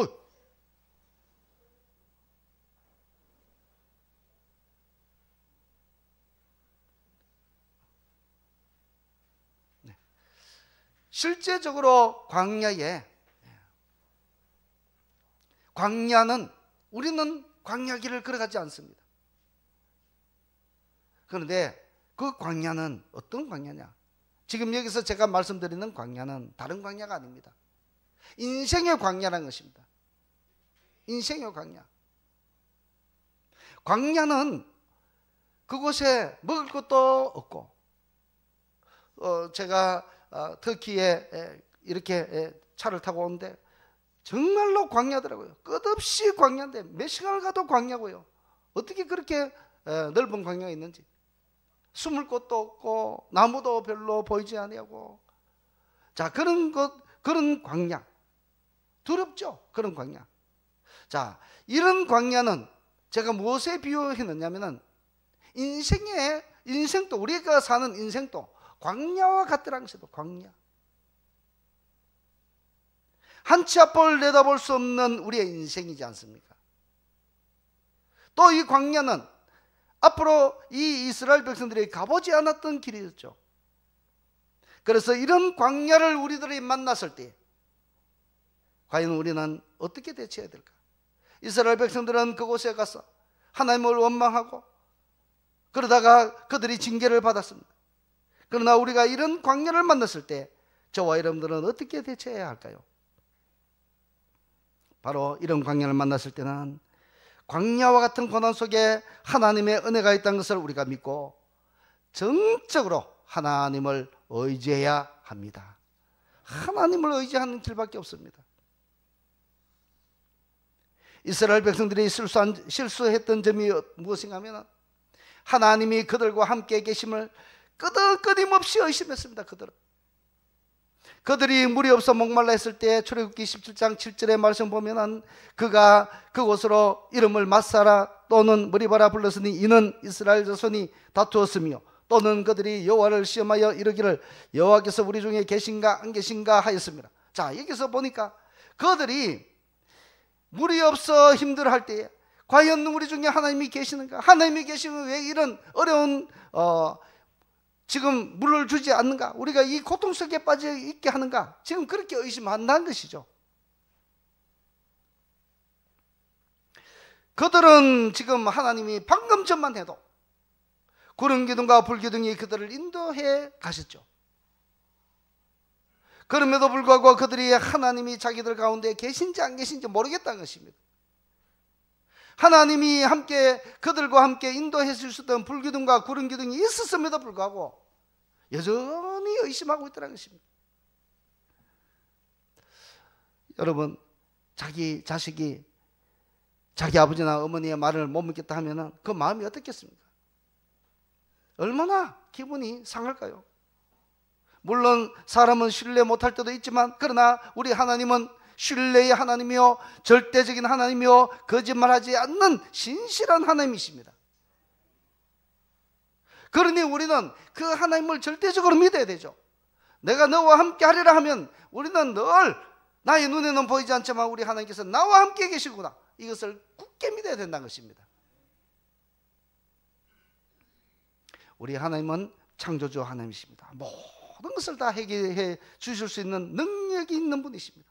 네. 실제적으로 광야는 우리는 광야길을 걸어가지 않습니다. 그런데 그 광야는 어떤 광야냐? 지금 여기서 제가 말씀드리는 광야는 다른 광야가 아닙니다. 인생의 광야라는 것입니다. 인생의 광야. 광야는 그곳에 먹을 것도 없고 제가 터키에 이렇게 차를 타고 오는데 정말로 광야더라고요. 끝없이 광야인데 몇 시간을 가도 광야고요. 어떻게 그렇게 넓은 광야가 있는지. 숨을 곳도 없고 나무도 별로 보이지 아니하고 자 그런 광야 두렵죠. 그런 광야. 자 이런 광야는 제가 무엇에 비유했느냐면은 인생도 우리가 사는 인생도 광야와 같더라는 것이죠. 광야. 한 치 앞을 내다볼 수 없는 우리의 인생이지 않습니까? 또 이 광야는 앞으로 이 이스라엘 백성들이 가보지 않았던 길이었죠. 그래서 이런 광야를 우리들이 만났을 때 과연 우리는 어떻게 대처해야 될까? 이스라엘 백성들은 그곳에 가서 하나님을 원망하고 그러다가 그들이 징계를 받았습니다. 그러나 우리가 이런 광야를 만났을 때 저와 여러분들은 어떻게 대처해야 할까요? 바로 이런 광야를 만났을 때는 광야와 같은 고난 속에 하나님의 은혜가 있다는 것을 우리가 믿고 정적으로 하나님을 의지해야 합니다. 하나님을 의지하는 길밖에 없습니다. 이스라엘 백성들이 실수했던 점이 무엇인가 하면 하나님이 그들과 함께 계심을 끊임없이 의심했습니다. 그들이 물이 없어 목말라 했을 때 출애굽기 17장 7절의 말씀 보면은 그가 그곳으로 이름을 마사라 또는 머리바라 불렀으니 이는 이스라엘 자손이 다투었으며 또는 그들이 여호와를 시험하여 이르기를 여호와께서 우리 중에 계신가 안 계신가 하였습니다. 자 여기서 보니까 그들이 물이 없어 힘들어할 때에 과연 우리 중에 하나님이 계시는가? 하나님이 계시면 왜 이런 어려운 지금 물을 주지 않는가? 우리가 이 고통 속에 빠져 있게 하는가? 지금 그렇게 의심한다는 것이죠. 그들은 지금 하나님이 방금 전만 해도 구름 기둥과 불 기둥이 그들을 인도해 가셨죠. 그럼에도 불구하고 그들이 하나님이 자기들 가운데 계신지 안 계신지 모르겠다는 것입니다. 하나님이 그들과 함께 인도해 주셨던 불 기둥과 구름 기둥이 있었음에도 불구하고 여전히 의심하고 있다는 것입니다. 여러분, 자기 자식이 자기 아버지나 어머니의 말을 못 믿겠다 하면 그 마음이 어떻겠습니까? 얼마나 기분이 상할까요? 물론 사람은 신뢰 못할 때도 있지만 그러나 우리 하나님은 신뢰의 하나님이요 절대적인 하나님이요 거짓말하지 않는 신실한 하나님이십니다. 그러니 우리는 그 하나님을 절대적으로 믿어야 되죠. 내가 너와 함께 하리라 하면 우리는 늘 나의 눈에는 보이지 않지만 우리 하나님께서 나와 함께 계시구나, 이것을 굳게 믿어야 된다는 것입니다. 우리 하나님은 창조주 하나님이십니다. 모든 것을 다 해결해 주실 수 있는 능력이 있는 분이십니다.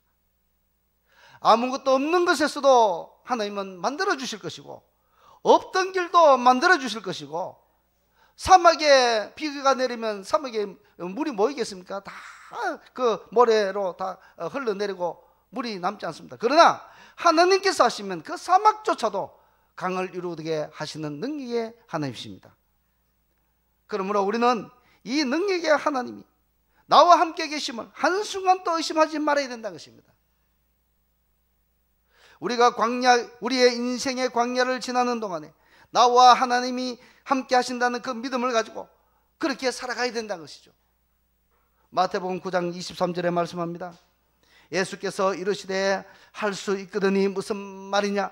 아무것도 없는 것에서도 하나님은 만들어 주실 것이고, 없던 길도 만들어 주실 것이고, 사막에 비가 내리면 사막에 물이 모이겠습니까? 다 그 모래로 다 흘러내리고 물이 남지 않습니다. 그러나 하나님께서 하시면 그 사막조차도 강을 이루게 하시는 능력의 하나님이십니다. 그러므로 우리는 이 능력의 하나님이 나와 함께 계심을 한순간도 의심하지 말아야 된다는 것입니다. 우리가 우리의 인생의 광야를 지나는 동안에 나와 하나님이 함께 하신다는 그 믿음을 가지고 그렇게 살아가야 된다는 것이죠. 마태복음 9장 23절에 말씀합니다. 예수께서 이르시되 할 수 있거든이 무슨 말이냐,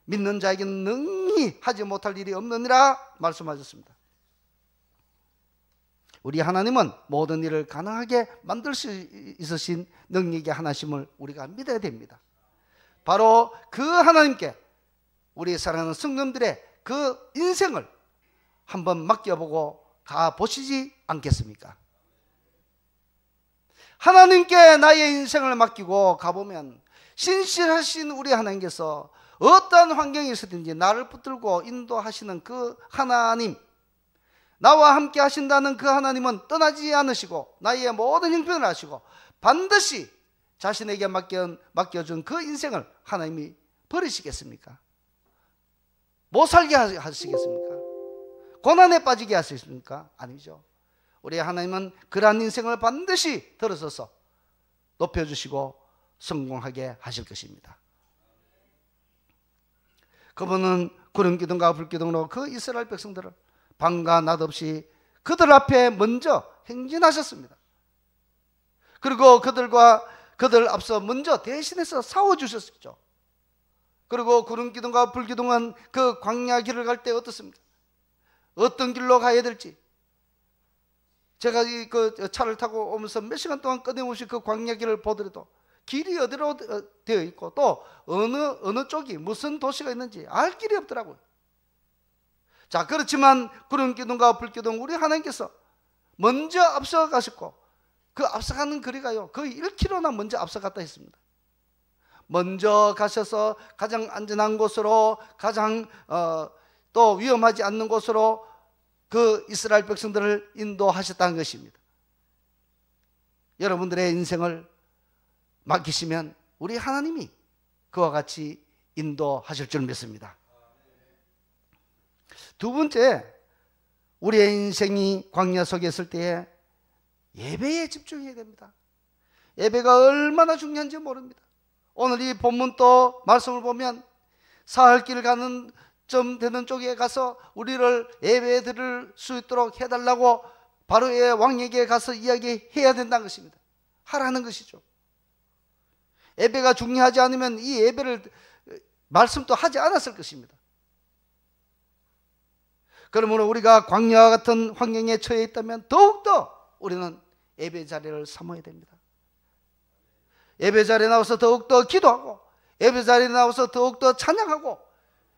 믿는 자에게는 능히 하지 못할 일이 없느니라 말씀하셨습니다. 우리 하나님은 모든 일을 가능하게 만들 수 있으신 능력의 하나님을 우리가 믿어야 됩니다. 바로 그 하나님께 우리 사랑하는 성도들의 그 인생을 한번 맡겨보고 가보시지 않겠습니까? 하나님께 나의 인생을 맡기고 가보면 신실하신 우리 하나님께서 어떠한 환경이 있었든지 나를 붙들고 인도하시는 그 하나님, 나와 함께 하신다는 그 하나님은 떠나지 않으시고 나의 모든 형편을 아시고 반드시 자신에게 맡겨준 그 인생을 하나님이 버리시겠습니까? 못 살게 하시겠습니까? 고난에 빠지게 하시겠습니까? 아니죠. 우리 하나님은 그러한 인생을 반드시 들어서서 높여주시고 성공하게 하실 것입니다. 그분은 구름 기둥과 불 기둥으로 그 이스라엘 백성들을 밤과 낮 없이 그들 앞에 먼저 행진하셨습니다. 그리고 그들 앞서 먼저 대신해서 싸워주셨죠. 그리고 구름 기둥과 불 기둥은 그 광야 길을 갈 때 어떻습니까? 어떤 길로 가야 될지, 제가 그 차를 타고 오면서 몇 시간 동안 끊임없이 그 광야 길을 보더라도 길이 어디로 되어 있고 또 어느 쪽이 무슨 도시가 있는지 알 길이 없더라고요. 자, 그렇지만 구름 기둥과 불 기둥 우리 하나님께서 먼저 앞서가셨고 그 앞서가는 거리가요 거의 1km나 먼저 앞서갔다 했습니다. 먼저 가셔서 가장 안전한 곳으로, 가장 또 위험하지 않는 곳으로 그 이스라엘 백성들을 인도하셨다는 것입니다. 여러분들의 인생을 맡기시면 우리 하나님이 그와 같이 인도하실 줄 믿습니다. 두 번째, 우리의 인생이 광야 속에 있을 때에 예배에 집중해야 됩니다. 예배가 얼마나 중요한지 모릅니다. 오늘 이 본문 또 말씀을 보면 사흘길 가는 점 되는 쪽에 가서 우리를 예배 드릴 수 있도록 해달라고 바로의 왕에게 가서 이야기해야 된다는 것입니다. 하라는 것이죠. 예배가 중요하지 않으면 이 예배를 말씀도 하지 않았을 것입니다. 그러므로 우리가 광야와 같은 환경에 처해 있다면 더욱더 우리는 예배 자리를 삼아야 됩니다. 예배 자리에 나와서 더욱더 기도하고, 예배 자리에 나와서 더욱더 찬양하고,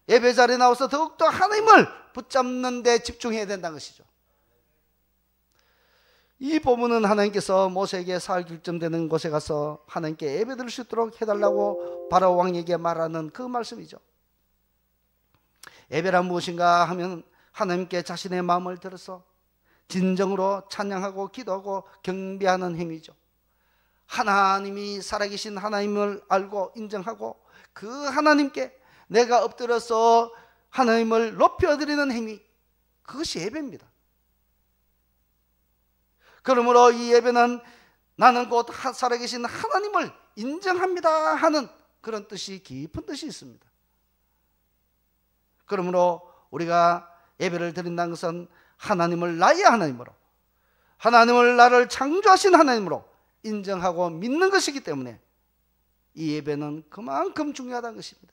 예배 자리에 나와서 더욱더 하나님을 붙잡는 데 집중해야 된다는 것이죠. 이 본문은 하나님께서 모세에게 사흘 길쯤 되는 곳에 가서 하나님께 예배 드릴 수 있도록 해달라고 바로 왕에게 말하는 그 말씀이죠. 예배란 무엇인가 하면 하나님께 자신의 마음을 들어서 진정으로 찬양하고 기도하고 경배하는 행위죠. 하나님이 살아계신 하나님을 알고 인정하고 그 하나님께 내가 엎드려서 하나님을 높여드리는 행위, 그것이 예배입니다. 그러므로 이 예배는 나는 곧 살아계신 하나님을 인정합니다 하는 그런 뜻이, 깊은 뜻이 있습니다. 그러므로 우리가 예배를 드린다는 것은 하나님을 나의 하나님으로, 하나님을 나를 창조하신 하나님으로 인정하고 믿는 것이기 때문에 이 예배는 그만큼 중요하다는 것입니다.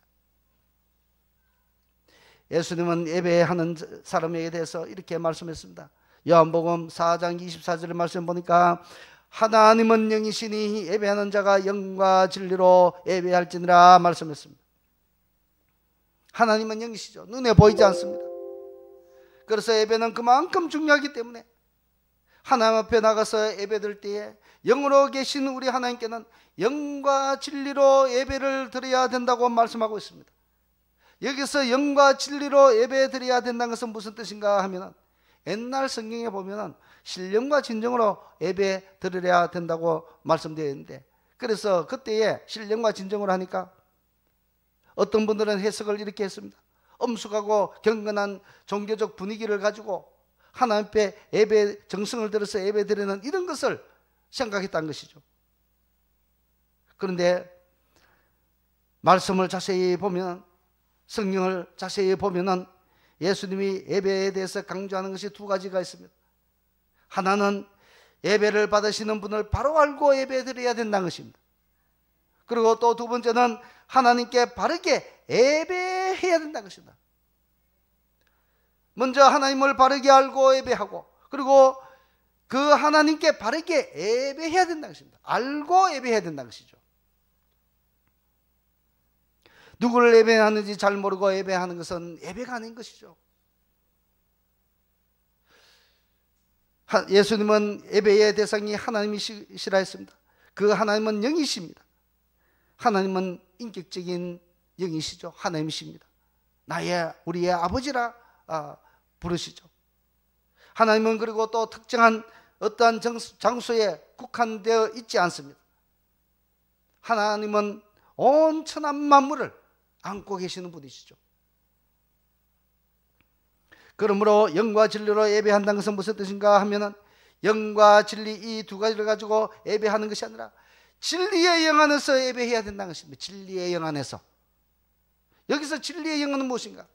예수님은 예배하는 사람에게 대해서 이렇게 말씀했습니다. 요한복음 4장 24절의 말씀 보니까 하나님은 영이시니 예배하는 자가 영과 진리로 예배할지니라 말씀했습니다. 하나님은 영이시죠. 눈에 보이지 않습니다. 그래서 예배는 그만큼 중요하기 때문에 하나님 앞에 나가서 예배드릴 때에 영으로 계신 우리 하나님께는 영과 진리로 예배를 드려야 된다고 말씀하고 있습니다. 여기서 영과 진리로 예배 드려야 된다는 것은 무슨 뜻인가 하면, 옛날 성경에 보면 신령과 진정으로 예배 드려야 된다고 말씀되어 있는데, 그래서 그때에 신령과 진정으로 하니까 어떤 분들은 해석을 이렇게 했습니다. 엄숙하고 경건한 종교적 분위기를 가지고 하나님 앞에 예배 정성을 들여서 예배 드리는 이런 것을 생각했다는 것이죠. 그런데 말씀을 자세히 보면, 성경을 자세히 보면은 예수님이 예배에 대해서 강조하는 것이 두 가지가 있습니다. 하나는 예배를 받으시는 분을 바로 알고 예배 드려야 된다는 것입니다. 그리고 또 두 번째는 하나님께 바르게 예배해야 된다는 것입니다. 먼저 하나님을 바르게 알고 예배하고, 그리고 그 하나님께 바르게 예배해야 된다는 것입니다. 알고 예배해야 된다는 것이죠. 누구를 예배하는지 잘 모르고 예배하는 것은 예배가 아닌 것이죠. 예수님은 예배의 대상이 하나님이시라 했습니다. 그 하나님은 영이십니다. 하나님은 인격적인 영이시죠. 하나님이십니다. 우리의 아버지라 부르시죠. 하나님은 그리고 또 특정한 어떠한 장소에 국한되어 있지 않습니다. 하나님은 온 천한 만물을 안고 계시는 분이시죠. 그러므로 영과 진리로 예배한다는 것은 무슨 뜻인가 하면은, 영과 진리 이 두 가지를 가지고 예배하는 것이 아니라 진리의 영 안에서 예배해야 된다는 것입니다. 진리의 영 안에서. 여기서 진리의 영은 무엇인가?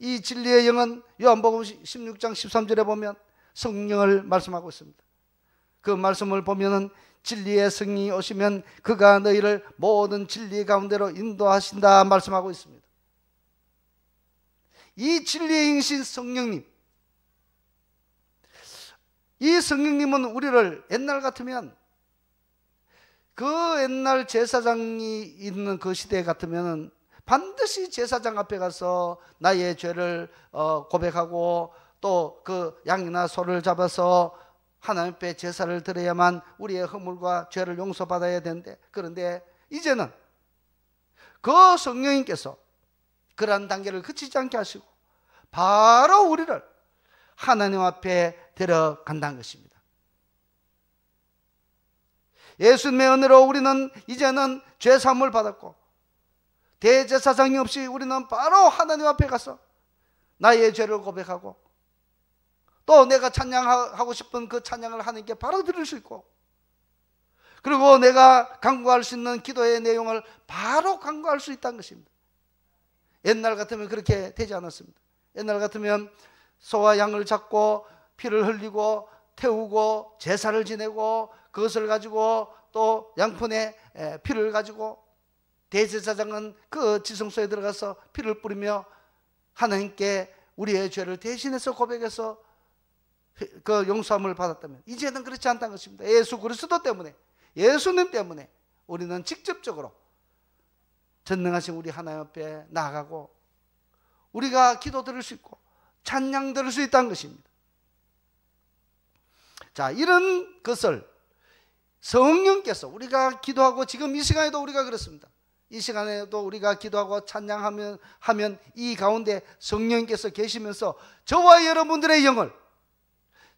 이 진리의 영은 요한복음 16장 13절에 보면 성령을 말씀하고 있습니다. 그 말씀을 보면은 진리의 성령이 오시면 그가 너희를 모든 진리 가운데로 인도하신다 말씀하고 있습니다. 이 진리의 영이신 성령님, 이 성령님은 우리를 옛날 같으면, 그 옛날 제사장이 있는 그 시대 같으면 반드시 제사장 앞에 가서 나의 죄를 고백하고 또 그 양이나 소를 잡아서 하나님 앞에 제사를 드려야만 우리의 허물과 죄를 용서받아야 되는데, 그런데 이제는 그 성령님께서 그러한 단계를 거치지 않게 하시고 바로 우리를 하나님 앞에 데려간다는 것입니다. 예수님의 은혜로 우리는 이제는 죄사함을 받았고, 대제사장이 없이 우리는 바로 하나님 앞에 가서 나의 죄를 고백하고, 또 내가 찬양하고 싶은 그 찬양을 하나님께 바로 들을 수 있고, 그리고 내가 간구할 수 있는 기도의 내용을 바로 간구할 수 있다는 것입니다. 옛날 같으면 그렇게 되지 않았습니다. 옛날 같으면 소와 양을 잡고 피를 흘리고 태우고 제사를 지내고, 그것을 가지고 또 양푼에 피를 가지고 대제사장은 그 지성소에 들어가서 피를 뿌리며 하나님께 우리의 죄를 대신해서 고백해서 그 용서함을 받았다면, 이제는 그렇지 않다는 것입니다. 예수 그리스도 때문에, 예수님 때문에 우리는 직접적으로 전능하신 우리 하나님 앞에 나아가고 우리가 기도 들을 수 있고 찬양 들을 수 있다는 것입니다. 자, 이런 것을 성령께서, 우리가 기도하고 지금 이 시간에도 우리가 그렇습니다. 이 시간에도 우리가 기도하고 찬양하면 이 가운데 성령께서 계시면서 저와 여러분들의 영을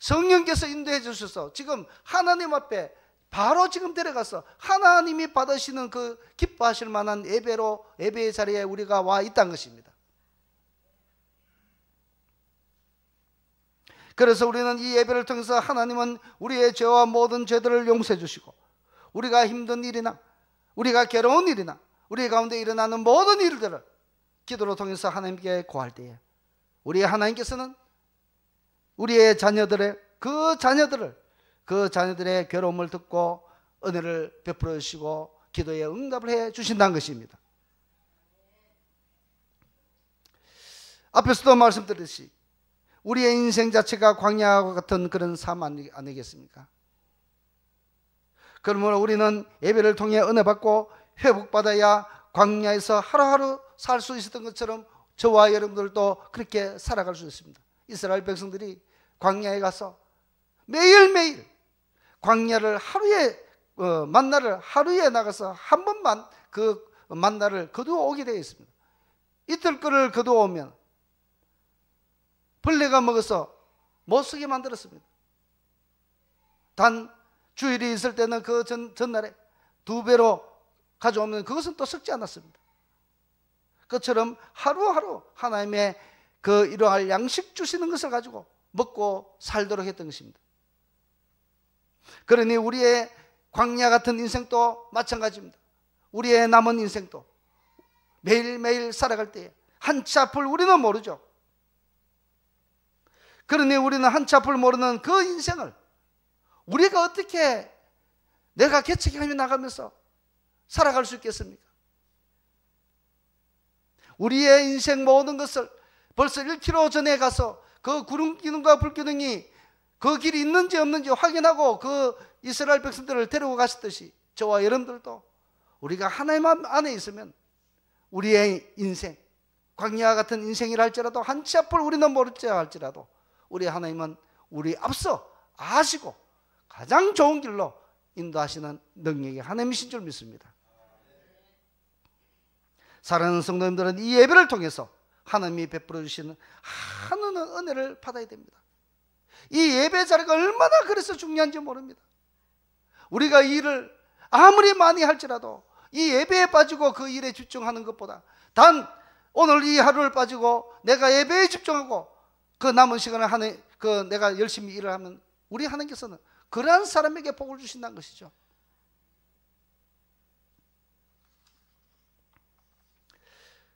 성령께서 인도해 주셔서 지금 하나님 앞에 바로 지금 데려가서 하나님이 받으시는 그 기뻐하실 만한 예배의 자리에 우리가 와 있다는 것입니다. 그래서 우리는 이 예배를 통해서 하나님은 우리의 죄와 모든 죄들을 용서해 주시고, 우리가 힘든 일이나 우리가 괴로운 일이나 우리 가운데 일어나는 모든 일들을 기도로 통해서 하나님께 구할 때에 우리 하나님께서는 우리의 자녀들의 그 자녀들의 괴로움을 듣고 은혜를 베풀어 주시고 기도에 응답을 해 주신다는 것입니다. 앞에서도 말씀드렸듯이 우리의 인생 자체가 광야와 같은 그런 삶 아니겠습니까? 그러므로 우리는 예배를 통해 은혜 받고 회복받아야 광야에서 하루하루 살 수 있었던 것처럼 저와 여러분들도 그렇게 살아갈 수 있습니다. 이스라엘 백성들이 광야에 가서 매일매일 광야를 하루에 만나를 하루에 나가서 한 번만 그 만나를 거두어 오게 되어 있습니다. 이틀 거를 거두어 오면 벌레가 먹어서 못 쓰게 만들었습니다. 단 주일이 있을 때는 그 전날에 2배로 가져오면 그것은 또 썩지 않았습니다. 그처럼 하루하루 하나님의 그 일용할 양식 주시는 것을 가지고 먹고 살도록 했던 것입니다. 그러니 우리의 광야 같은 인생도 마찬가지입니다. 우리의 남은 인생도 매일매일 살아갈 때에 한치 앞을 우리는 모르죠. 그러니 우리는 한치 앞을 모르는 그 인생을 우리가 어떻게 내가 개척하며 나가면서 살아갈 수 있겠습니까? 우리의 인생 모든 것을 벌써 1km 전에 가서 그 구름기둥과 불기둥이 그 길이 있는지 없는지 확인하고 그 이스라엘 백성들을 데리고 가셨듯이 저와 여러분들도 우리가 하나님 안에 있으면 우리의 인생, 광야 같은 인생이라 할지라도 한치 앞을 우리는 모르지 할지라도 우리 하나님은 우리 앞서 아시고 가장 좋은 길로 인도하시는 능력의 하나님이신 줄 믿습니다. 사랑하는 성도님들은 이 예배를 통해서 하나님이 베풀어 주시는 하나님의 은혜를 받아야 됩니다. 이 예배 자리가 얼마나 그래서 중요한지 모릅니다. 우리가 일을 아무리 많이 할지라도 이 예배에 빠지고 그 일에 집중하는 것보다 단 오늘 이 하루를 빠지고 내가 예배에 집중하고 그 남은 시간을 내가 열심히 일을 하면 우리 하나님께서는 그러한 사람에게 복을 주신다는 것이죠.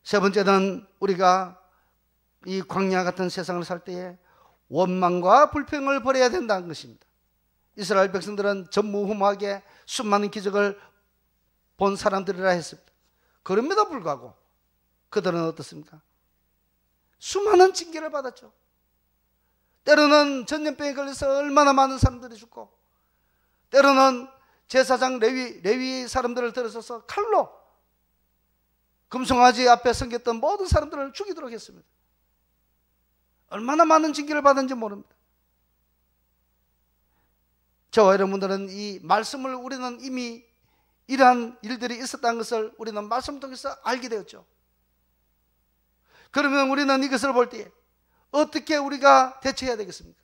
세 번째는 우리가 이 광야 같은 세상을 살 때에 원망과 불평을 버려야 된다는 것입니다. 이스라엘 백성들은 전무후무하게 수많은 기적을 본 사람들이라 했습니다. 그럼에도 불구하고 그들은 어떻습니까? 수많은 징계를 받았죠. 때로는 전염병에 걸려서 얼마나 많은 사람들이 죽고, 때로는 제사장 레위 사람들을 들어서서 칼로 금송아지 앞에 섬겼던 모든 사람들을 죽이도록 했습니다. 얼마나 많은 징계를 받은지 모릅니다. 저와 여러분들은 이 말씀을 우리는 이미 이러한 일들이 있었다는 것을 우리는 말씀을 통해서 알게 되었죠. 그러면 우리는 이것을 볼 때 어떻게 우리가 대처해야 되겠습니까?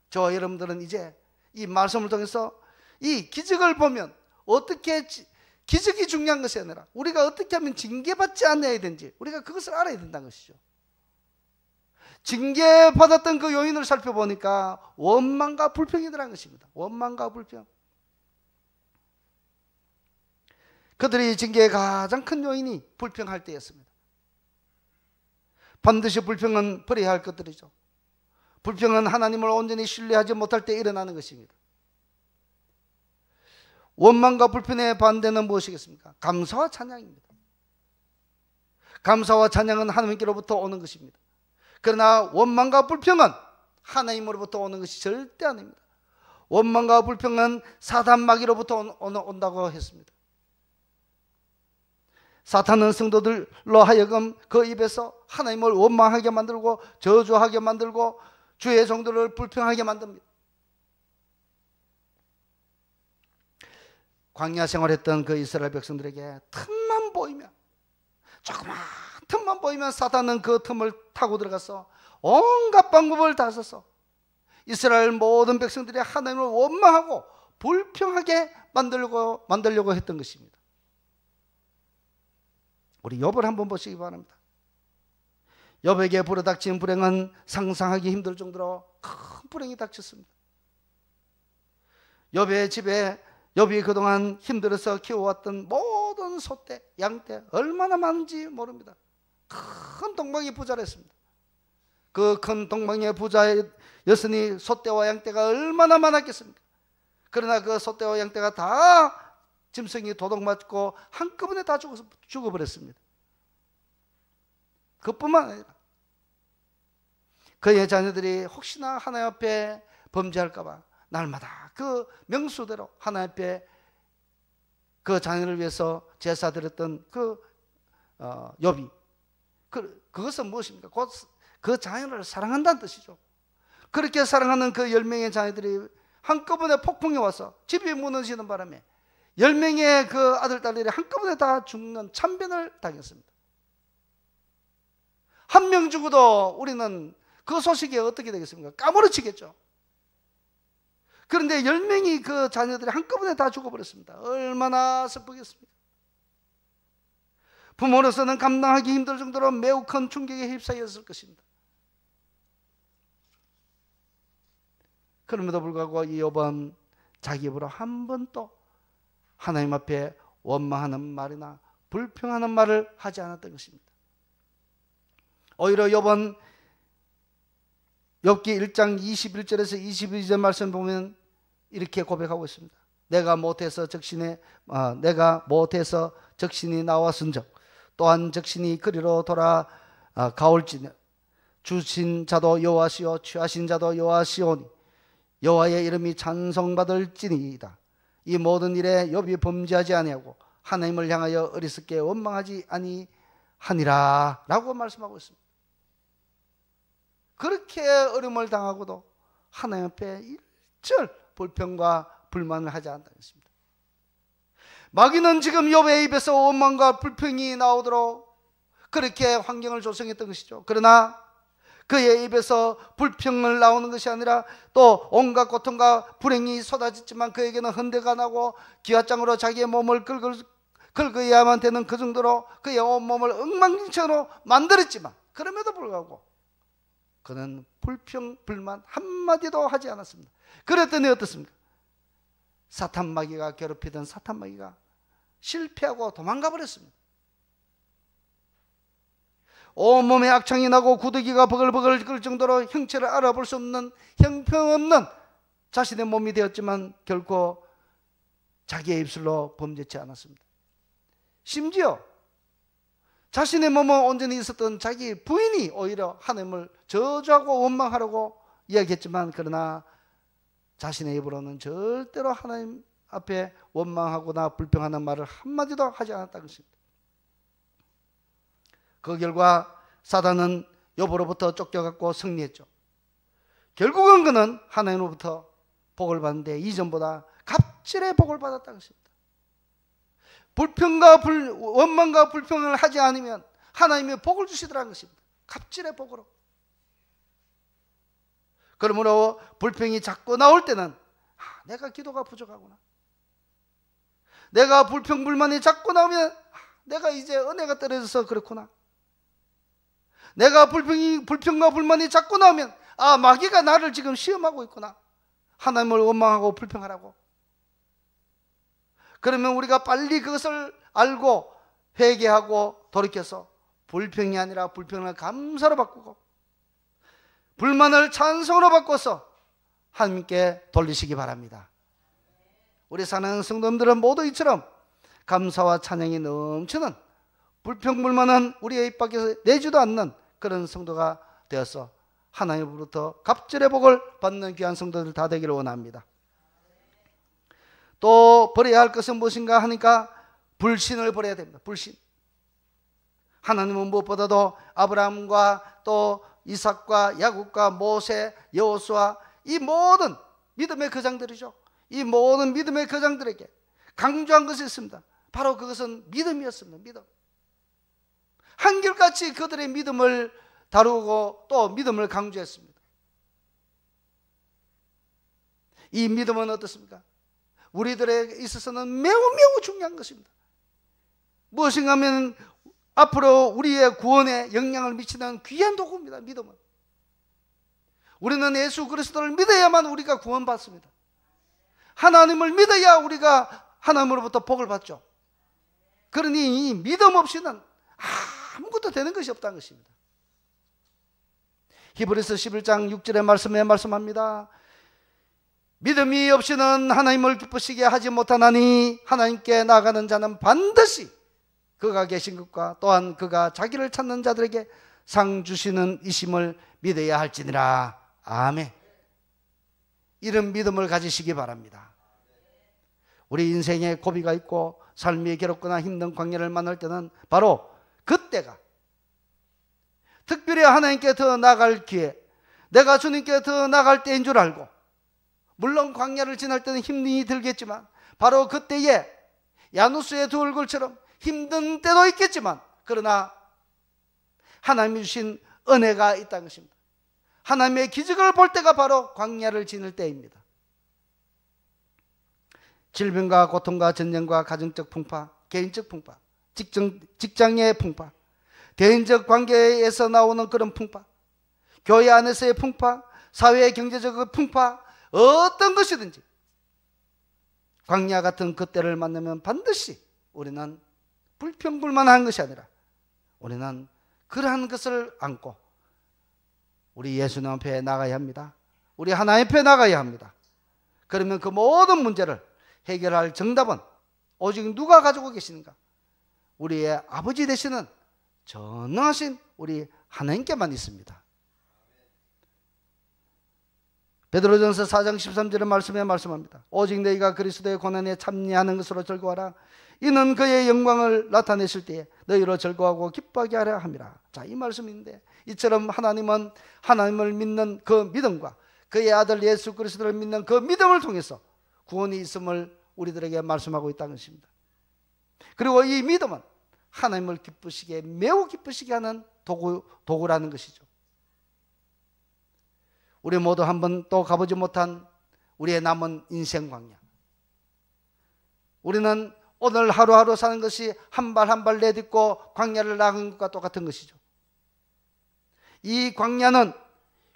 저와 여러분들은 이제 이 말씀을 통해서 이 기적을 보면 어떻게 기적이 중요한 것이 아니라 우리가 어떻게 하면 징계받지 않아야 되는지 우리가 그것을 알아야 된다는 것이죠. 징계받았던 그 요인을 살펴보니까 원망과 불평이더라는 것입니다. 원망과 불평. 그들이 징계의 가장 큰 요인이 불평할 때였습니다. 반드시 불평은 버려야 할 것들이죠. 불평은 하나님을 온전히 신뢰하지 못할 때 일어나는 것입니다. 원망과 불평의 반대는 무엇이겠습니까? 감사와 찬양입니다. 감사와 찬양은 하나님께로부터 오는 것입니다. 그러나 원망과 불평은 하나님으로부터 오는 것이 절대 아닙니다. 원망과 불평은 사단 마귀로부터 온다고 했습니다. 사탄은 성도들로 하여금 그 입에서 하나님을 원망하게 만들고 저주하게 만들고 주의 종들을 불평하게 만듭니다. 광야 생활했던 그 이스라엘 백성들에게 틈만 보이면, 조그만 틈만 보이면 사탄은 그 틈을 타고 들어가서 온갖 방법을 다 써서 이스라엘 모든 백성들이 하나님을 원망하고 불평하게 만들려고 했던 것입니다. 우리 욥을 한번 보시기 바랍니다. 욥에게 불어닥친 불행은 상상하기 힘들 정도로 큰 불행이 닥쳤습니다. 욥의 집에 욥이 그동안 힘들어서 키워왔던 모든 소떼, 양떼 얼마나 많은지 모릅니다. 큰 동방의 부자를 했습니다. 그 큰 동방의 부자였으니 소떼와 양떼가 얼마나 많았겠습니까? 그러나 그 소떼와 양떼가 다 짐승이 도둑맞고 한꺼번에 다 죽어버렸습니다. 그뿐만 아니라 그의 자녀들이 혹시나 하나님 앞에 범죄할까 봐 날마다 그 명수대로 하나님 앞에 그 자녀를 위해서 제사 드렸던 그 욥이 그것은 무엇입니까? 곧 그 자녀를 사랑한다는 뜻이죠. 그렇게 사랑하는 그 10명의 자녀들이 한꺼번에 폭풍이 와서 집이 무너지는 바람에 10명의 그 아들, 딸들이 한꺼번에 다 죽는 참변을 당했습니다. 한 명 죽어도 우리는 그 소식이 어떻게 되겠습니까? 까무러치겠죠. 그런데 10명이 그 자녀들이 한꺼번에 다 죽어버렸습니다. 얼마나 슬프겠습니까? 부모로서는 감당하기 힘들 정도로 매우 큰 충격에 휩싸였을 것입니다. 그럼에도 불구하고 이 욥은 자기 입으로 한 번도 하나님 앞에 원망하는 말이나 불평하는 말을 하지 않았던 것입니다. 오히려 욥은 욥기 1장 21절에서 22절 말씀 보면 이렇게 고백하고 있습니다. 내가 못해서 적신이 나왔은즉 또한 적신이 그리로 돌아 가올지니 주신 자도 여호와시요 취하신 자도 여호와시오니 여호와의 이름이 찬송받을지니이다. 이 모든 일에 욥이 범죄하지 아니하고 하나님을 향하여 어리석게 원망하지 아니하니라 라고 말씀하고 있습니다. 그렇게 어려움을 당하고도 하나님 앞에 일절 불평과 불만을 하지 않았다는 것입니다. 마귀는 지금 욥의 입에서 원망과 불평이 나오도록 그렇게 환경을 조성했던 것이죠. 그러나 그의 입에서 불평을 나오는 것이 아니라 또 온갖 고통과 불행이 쏟아졌지만 그에게는 헌대가 나고 기와장으로 자기의 몸을 긁어야만 되는 그 정도로 그의 온몸을 엉망진창으로 만들었지만 그럼에도 불구하고 그는 불평, 불만 한마디도 하지 않았습니다. 그랬더니 어떻습니까? 사탄 마귀가 괴롭히던 사탄 마귀가 실패하고 도망가 버렸습니다. 온몸에 악창이 나고 구더기가 버글버글 끓을 정도로 형체를 알아볼 수 없는 형편없는 자신의 몸이 되었지만 결코 자기의 입술로 범죄치 않았습니다. 심지어 자신의 몸은 온전히 있었던 자기 부인이 오히려 하나님을 저주하고 원망하라고 이야기했지만 그러나 자신의 입으로는 절대로 하나님 앞에 원망하거나 불평하는 말을 한마디도 하지 않았다는 것입니다. 그 결과 사단은 욥으로부터 쫓겨갔고 승리했죠. 결국은 그는 하나님으로부터 복을 받는데 이전보다 갑절의 복을 받았다는 것입니다. 원망과 불평을 하지 않으면 하나님이 복을 주시더라는 것입니다. 갑절의 복으로. 그러므로 불평이 자꾸 나올 때는 내가 기도가 부족하구나. 내가 불평불만이 자꾸 나오면 내가 이제 은혜가 떨어져서 그렇구나. 내가 불평과 불만이 자꾸 나오면 마귀가 나를 지금 시험하고 있구나. 하나님을 원망하고 불평하라고. 그러면 우리가 빨리 그것을 알고 회개하고 돌이켜서 불평이 아니라 불평을 감사로 바꾸고 불만을 찬송으로 바꿔서 하나님께 돌리시기 바랍니다. 우리 사랑하는 성도님들은 모두 이처럼 감사와 찬양이 넘치는 불평불만은 우리의 입 밖에서 내지도 않는 그런 성도가 되어서 하나님으로부터 갑절의 복을 받는 귀한 성도들 다 되기를 원합니다. 또 버려야 할 것은 무엇인가 하니까 불신을 버려야 됩니다. 불신. 하나님은 무엇보다도 아브라함과 또 이삭과 야곱과 모세, 여호수아 이 모든 믿음의 거장들이죠. 이 모든 믿음의 거장들에게 강조한 것이 있습니다. 바로 그것은 믿음이었습니다. 믿음. 한결같이 그들의 믿음을 다루고 또 믿음을 강조했습니다. 이 믿음은 어떻습니까? 우리들에 있어서는 매우 중요한 것입니다. 무엇인가 하면 앞으로 우리의 구원에 영향을 미치는 귀한 도구입니다. 믿음은. 우리는 예수 그리스도를 믿어야만 우리가 구원받습니다. 하나님을 믿어야 우리가 하나님으로부터 복을 받죠. 그러니 이 믿음 없이는 아무것도 되는 것이 없다는 것입니다. 히브리서 11장 6절의 말씀에 말씀합니다. 믿음이 없이는 하나님을 기쁘시게 하지 못하나니 하나님께 나아가는 자는 반드시 그가 계신 것과 또한 그가 자기를 찾는 자들에게 상 주시는 이심을 믿어야 할지니라. 아멘. 이런 믿음을 가지시기 바랍니다. 우리 인생에 고비가 있고 삶이 괴롭거나 힘든 광야를 만날 때는 바로 그때가 특별히 하나님께 더 나아갈 기회, 내가 주님께 더 나아갈 때인 줄 알고 물론 광야를 지날 때는 힘이 들겠지만 바로 그때에 야누스의 두 얼굴처럼 힘든 때도 있겠지만 그러나 하나님이 주신 은혜가 있다는 것입니다. 하나님의 기적을 볼 때가 바로 광야를 지날 때입니다. 질병과 고통과 전쟁과 가정적 풍파, 개인적 풍파, 직장의 풍파, 대인적 관계에서 나오는 그런 풍파, 교회 안에서의 풍파, 사회 경제적 풍파, 어떤 것이든지 광야 같은 그때를 만나면 반드시 우리는 불평불만한 것이 아니라 우리는 그러한 것을 안고 우리 예수님 앞에 나가야 합니다. 우리 하나님 앞에 나가야 합니다. 그러면 그 모든 문제를 해결할 정답은 오직 누가 가지고 계시는가? 우리의 아버지 되시는 전능하신 우리 하나님께만 있습니다. 베드로전서 4장 13절의 말씀에 말씀합니다. 오직 너희가 그리스도의 고난에 참여하는 것으로 즐거워하라. 이는 그의 영광을 나타내실 때에 너희로 즐거워하고 기뻐하게 하려 함이라. 자, 이 말씀인데 이처럼 하나님은 하나님을 믿는 그 믿음과 그의 아들 예수 그리스도를 믿는 그 믿음을 통해서 구원이 있음을 우리들에게 말씀하고 있다는 것입니다. 그리고 이 믿음은 하나님을 기쁘시게, 매우 기쁘시게 하는 도구라는 것이죠. 우리 모두 한 번 또 가보지 못한 우리의 남은 인생 광야. 우리는 오늘 하루하루 사는 것이 한 발 한 발 내딛고 광야를 나가는 것과 똑같은 것이죠. 이 광야는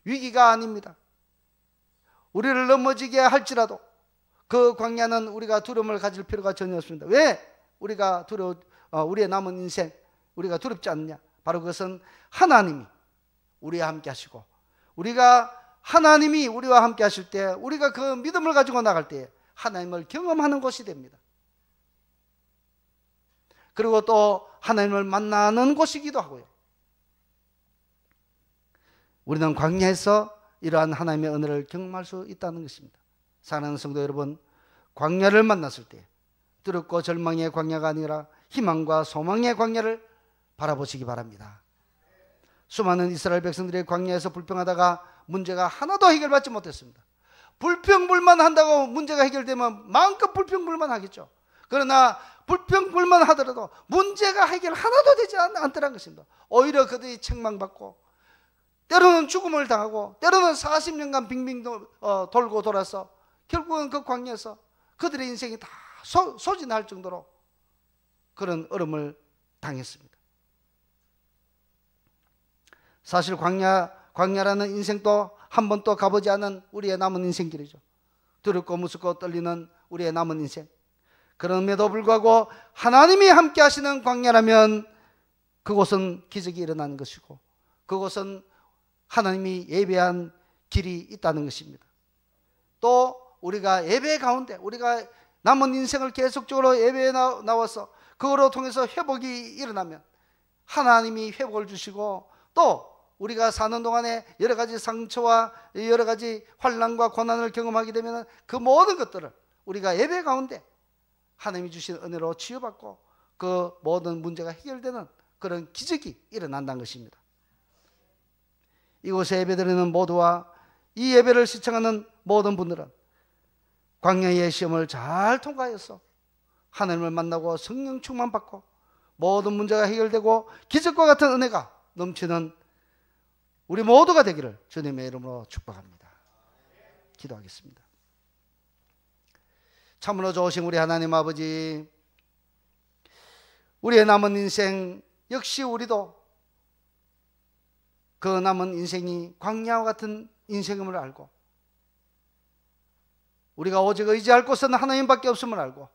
위기가 아닙니다. 우리를 넘어지게 할지라도 그 광야는 우리가 두려움을 가질 필요가 전혀 없습니다. 왜 우리가 우리의 남은 인생 우리가 두렵지 않느냐? 바로 그것은 하나님이 우리와 함께 하시고 우리가 하나님이 우리와 함께 하실 때 우리가 그 믿음을 가지고 나갈 때 하나님을 경험하는 것이 됩니다. 그리고 또 하나님을 만나는 곳이기도 하고요. 우리는 광야에서 이러한 하나님의 은혜를 경험할 수 있다는 것입니다. 사랑하는 성도 여러분, 광야를 만났을 때 두렵고 절망의 광야가 아니라 희망과 소망의 광야를 바라보시기 바랍니다. 수많은 이스라엘 백성들이 광야에서 불평하다가 문제가 하나도 해결받지 못했습니다. 불평불만한다고 문제가 해결되면 마음껏 불평불만하겠죠. 그러나 불평불만하더라도 문제가 해결 하나도 되지 않더라는 것입니다. 오히려 그들이 책망받고 때로는 죽음을 당하고 때로는 40년간 빙빙 돌고 돌아서 결국은 그 광야에서 그들의 인생이 다 소진할 정도로 그런 어려움을 당했습니다. 사실 광야라는 인생도 한 번도 가보지 않은 우리의 남은 인생길이죠. 두렵고 무섭고 떨리는 우리의 남은 인생. 그럼에도 불구하고 하나님이 함께 하시는 광야라면 그곳은 기적이 일어나는 것이고 그곳은 하나님이 예배한 길이 있다는 것입니다. 또 우리가 예배 가운데 우리가 남은 인생을 계속적으로 예배에 나와서 그거로 통해서 회복이 일어나면 하나님이 회복을 주시고 또 우리가 사는 동안에 여러 가지 상처와 여러 가지 환난과 고난을 경험하게 되면 그 모든 것들을 우리가 예배 가운데 하나님이 주신 은혜로 치유받고 그 모든 문제가 해결되는 그런 기적이 일어난다는 것입니다. 이곳에 예배드리는 모두와 이 예배를 시청하는 모든 분들은 광야의 시험을 잘 통과해서 하나님을 만나고 성령 충만 받고 모든 문제가 해결되고 기적과 같은 은혜가 넘치는 우리 모두가 되기를 주님의 이름으로 축복합니다. 기도하겠습니다. 참으로 좋으신 우리 하나님 아버지, 우리의 남은 인생 역시 우리도 그 남은 인생이 광야와 같은 인생임을 알고 우리가 오직 의지할 곳은 하나님밖에 없음을 알고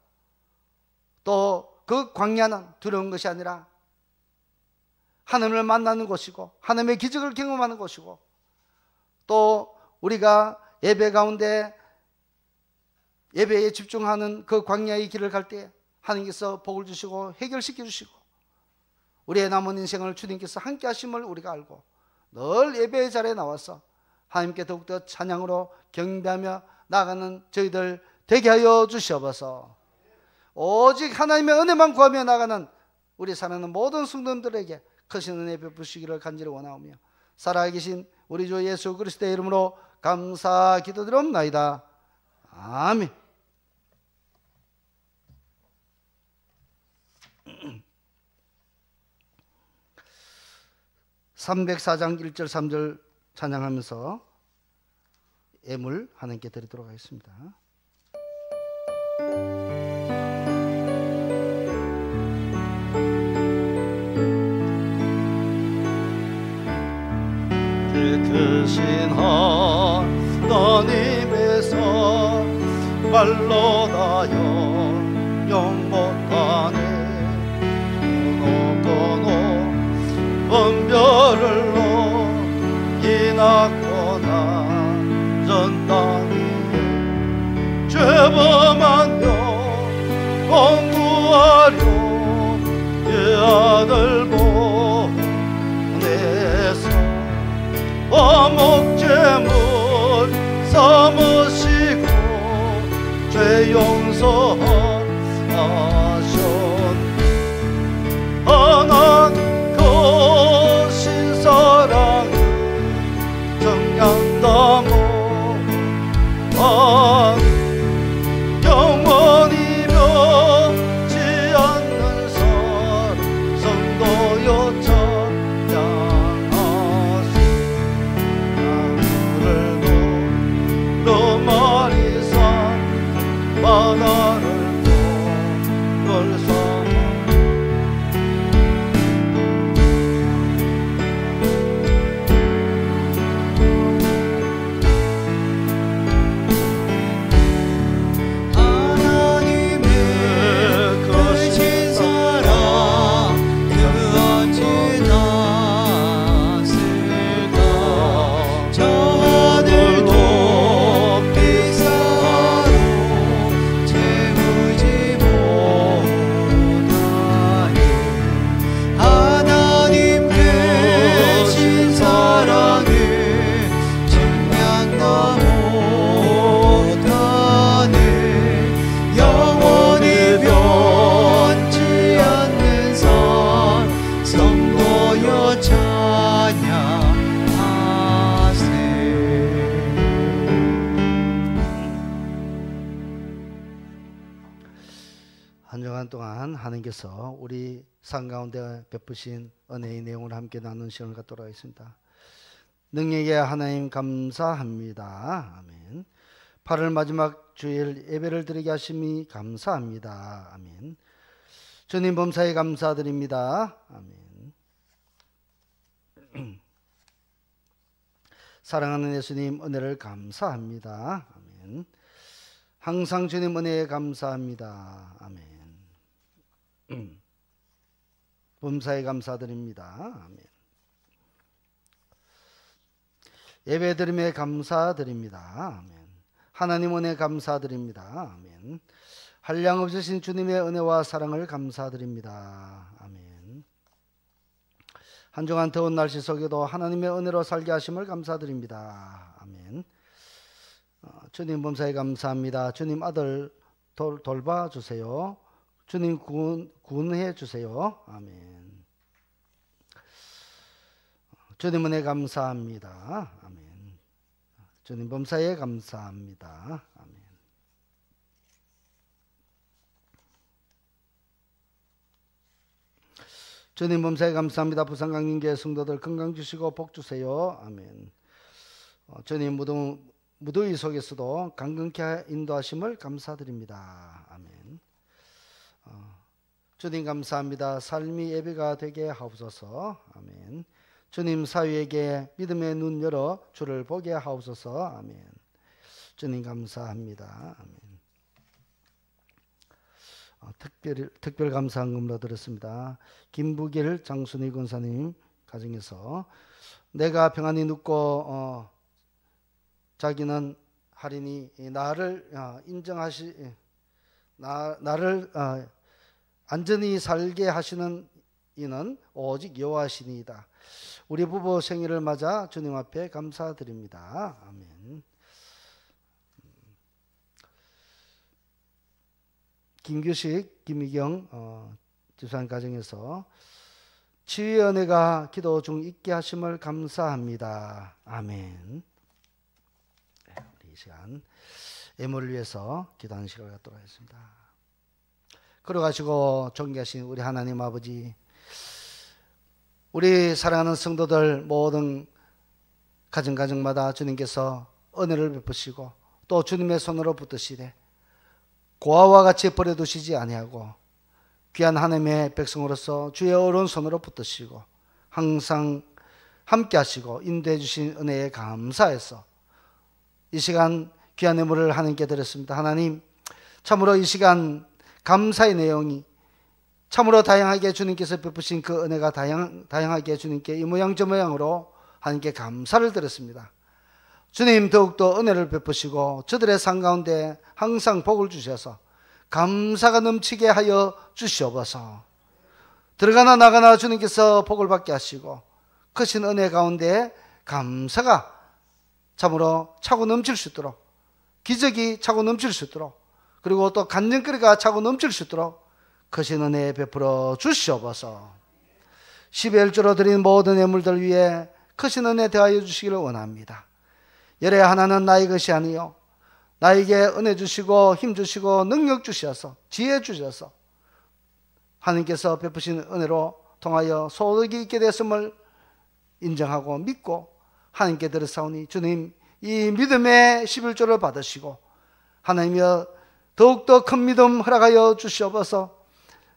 또 그 광야는 두려운 것이 아니라 하나님을 만나는 곳이고 하나님의 기적을 경험하는 곳이고 또 우리가 예배 가운데 예배에 집중하는 그 광야의 길을 갈 때 하나님께서 복을 주시고 해결시켜 주시고 우리의 남은 인생을 주님께서 함께 하심을 우리가 알고 늘 예배의 자리에 나와서 하나님께 더욱더 찬양으로 경배하며 나아가는 저희들 되게 하여 주시옵소서. 오직 하나님의 은혜만 구하며 나가는 우리 사랑하는 모든 성도들에게 크신 은혜 베푸시기를 간절히 원하오며 살아계신 우리 주 예수 그리스도의 이름으로 감사 기도드리옵나이다. 아멘. 304장 1절 3절 찬양하면서 예물 하나님께 드리도록 하겠습니다. 크신 하나님에서 말로 다여 영 못하네. 끊어 분별을 이났거나 전당이 죄범하며 공부하려 그 아들 보내서 어목제물 삼으시고 죄 용서하셨네. 하나님 거신 사랑을 정량 담아 영원히 변치 않는 사랑 성도여 찬양하시. 나무를 두루마리 산 바다를 돌 삼아 동안 하나님께서 우리 상 가운데 베푸신 은혜의 내용을 함께 나누는 시간을 갖도록 하겠습니다. 능력의 하나님 감사합니다. 아멘. 8월 마지막 주일 예배를 드리게 하심이 감사합니다. 아멘. 주님 범사에 감사드립니다. 아멘. 사랑하는 예수님 은혜를 감사합니다. 아멘. 항상 주님 은혜에 감사합니다. 아멘. 범사에 감사드립니다. 아멘. 예배드림에 감사드립니다. 아멘. 하나님 은혜 감사드립니다. 아멘. 한량없으신 주님의 은혜와 사랑을 감사드립니다. 아멘. 한 주간 더운 날씨 속에도 하나님의 은혜로 살게 하심을 감사드립니다. 아멘. 주님 범사에 감사합니다. 주님 아들 돌봐주세요. 주님 구원해 주세요. 아멘. 주님 은혜 감사합니다. 아멘. 주님 범사에 감사합니다. 아멘. 주님 범사에 감사합니다. 부산강림교회 성도들 건강 주시고 복 주세요. 아멘. 주님 무더위 속에서도 강건케 인도하심을 감사드립니다. 아멘. 주님 감사합니다. 삶이 예배가 되게 하옵소서. 아멘. 주님 사위에게 믿음의 눈 열어 주를 보게 하옵소서. 아멘. 주님 감사합니다. 아멘. 특별 감사한금으로 드렸습니다. 김부길 장순희 권사님 가정에서 내가 평안히 눕고 자기는 하리니 나를 나를 안전히 살게 하시는 이는 오직 여호와시니이다. 우리 부부 생일을 맞아 주님 앞에 감사드립니다. 아멘. 김규식, 김희경 집사님 가정에서 치유의 은혜가 기도 중 있게 하심을 감사합니다. 아멘. 우리 이 시간 예물을 위해서 기도하는 시간을 갖도록 하겠습니다. 걸어가시고 존귀하신 우리 하나님 아버지, 우리 사랑하는 성도들 모든 가정마다 주님께서 은혜를 베푸시고 또 주님의 손으로 붙드시되 고아와 같이 버려두시지 아니하고 귀한 하나님의 백성으로서 주의 오른손으로 붙드시고 항상 함께 하시고 인도해 주신 은혜에 감사해서 이 시간 귀한 예물을 하나님께 드렸습니다. 하나님, 참으로 이 시간 감사의 내용이 참으로 다양하게 주님께서 베푸신 그 은혜가 다양하게 주님께 이 모양 저 모양으로 하나님께 감사를 드렸습니다. 주님, 더욱더 은혜를 베푸시고 저들의 삶 가운데 항상 복을 주셔서 감사가 넘치게 하여 주시옵소서. 들어가나 나가나 주님께서 복을 받게 하시고 크신 은혜 가운데 감사가 참으로 차고 넘칠 수 있도록, 기적이 차고 넘칠 수 있도록, 그리고 또 간증거리가 차고 넘칠 수 있도록 크신 은혜 베풀어 주시옵소서. 10의 1조로 드린 모든 예물들 위해 크신 은혜 대하여 주시기를 원합니다. 열의 하나는 나의 것이 아니요 나에게 은혜 주시고 힘 주시고 능력 주셔서 지혜 주셔서 하나님께서 베푸신 은혜로 통하여 소득이 있게 됐음을 인정하고 믿고 하나님께 드렸사오니 주님, 이 믿음의 11조를 받으시고 하나님이여 더욱더 큰 믿음 허락하여 주시옵소서.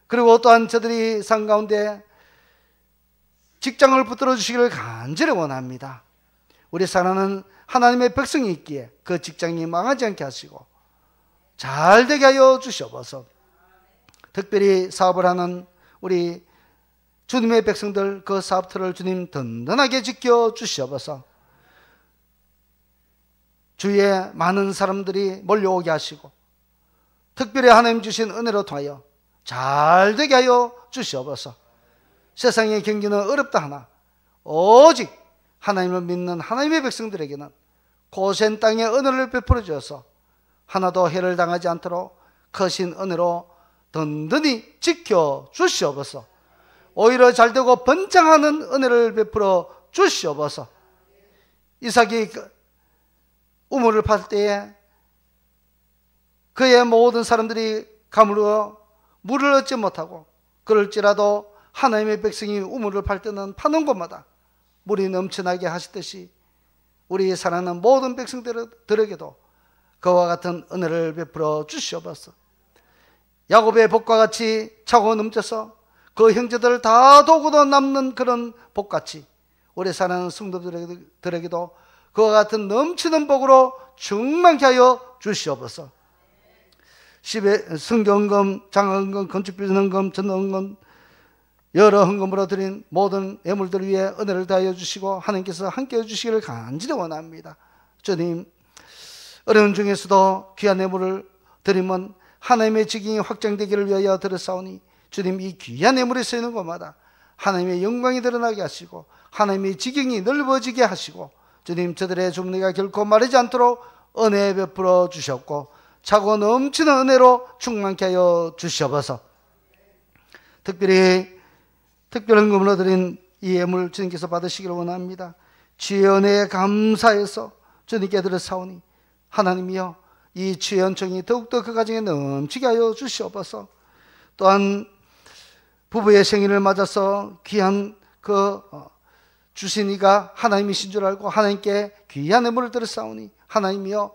그리고 또한 저들이 삶 가운데 직장을 붙들어 주시기를 간절히 원합니다. 우리 사랑하는 하나님의 백성이 있기에 그 직장이 망하지 않게 하시고 잘 되게 하여 주시옵소서. 특별히 사업을 하는 우리 주님의 백성들, 그 사업터를 주님 든든하게 지켜 주시옵소서. 주위에 많은 사람들이 몰려오게 하시고 특별히 하나님 주신 은혜로 통하여 잘 되게 하여 주시옵소서. 세상의 경기는 어렵다 하나 오직 하나님을 믿는 하나님의 백성들에게는 고센 땅의 은혜를 베풀어 주어서 하나도 해를 당하지 않도록 크신 은혜로 든든히 지켜 주시옵소서. 오히려 잘되고 번창하는 은혜를 베풀어 주시옵소서. 이삭이 우물을 팔 때에 그의 모든 사람들이 가물어 물을 얻지 못하고 그럴지라도 하나님의 백성이 우물을 팔 때는 파는 곳마다 물이 넘쳐나게 하시듯이 우리 사랑하는 모든 백성들에게도 그와 같은 은혜를 베풀어 주시옵소서. 야곱의 복과 같이 차고 넘쳐서 그 형제들을 다 도구도 남는 그런 복같이 우리 사랑하는 성도들에게도 그와 같은 넘치는 복으로 충만케 하여 주시옵소서. 10의 성경헌금, 장헌금, 건축비전헌금, 전헌금 여러 헌금으로 드린 모든 예물들 위해 은혜를 다하여 주시고 하나님께서 함께 해주시기를 간절히 원합니다. 주님, 어려운 중에서도 귀한 예물을 드리면 하나님의 직인이 확장되기를 위하여 드렸사오니 주님, 이 귀한 예물이 쓰이는 곳마다 하나님의 영광이 드러나게 하시고 하나님의 직인이 넓어지게 하시고 주님, 저들의 주머니가 결코 마르지 않도록 은혜 베풀어 주셨고 차고 넘치는 은혜로 충만케 하여 주시옵소서. 특별히 특별헌금으로 드린 이 예물 주님께서 받으시기를 원합니다. 주의 은혜에 감사해서 주님께 드렸사오니 하나님이여 이 주의 은총이 더욱더 그 가정에 넘치게 하여 주시옵소서. 또한 부부의 생일을 맞아서 귀한 그 주신 이가 하나님이신 줄 알고 하나님께 귀한 예물을 드렸사오니 하나님이여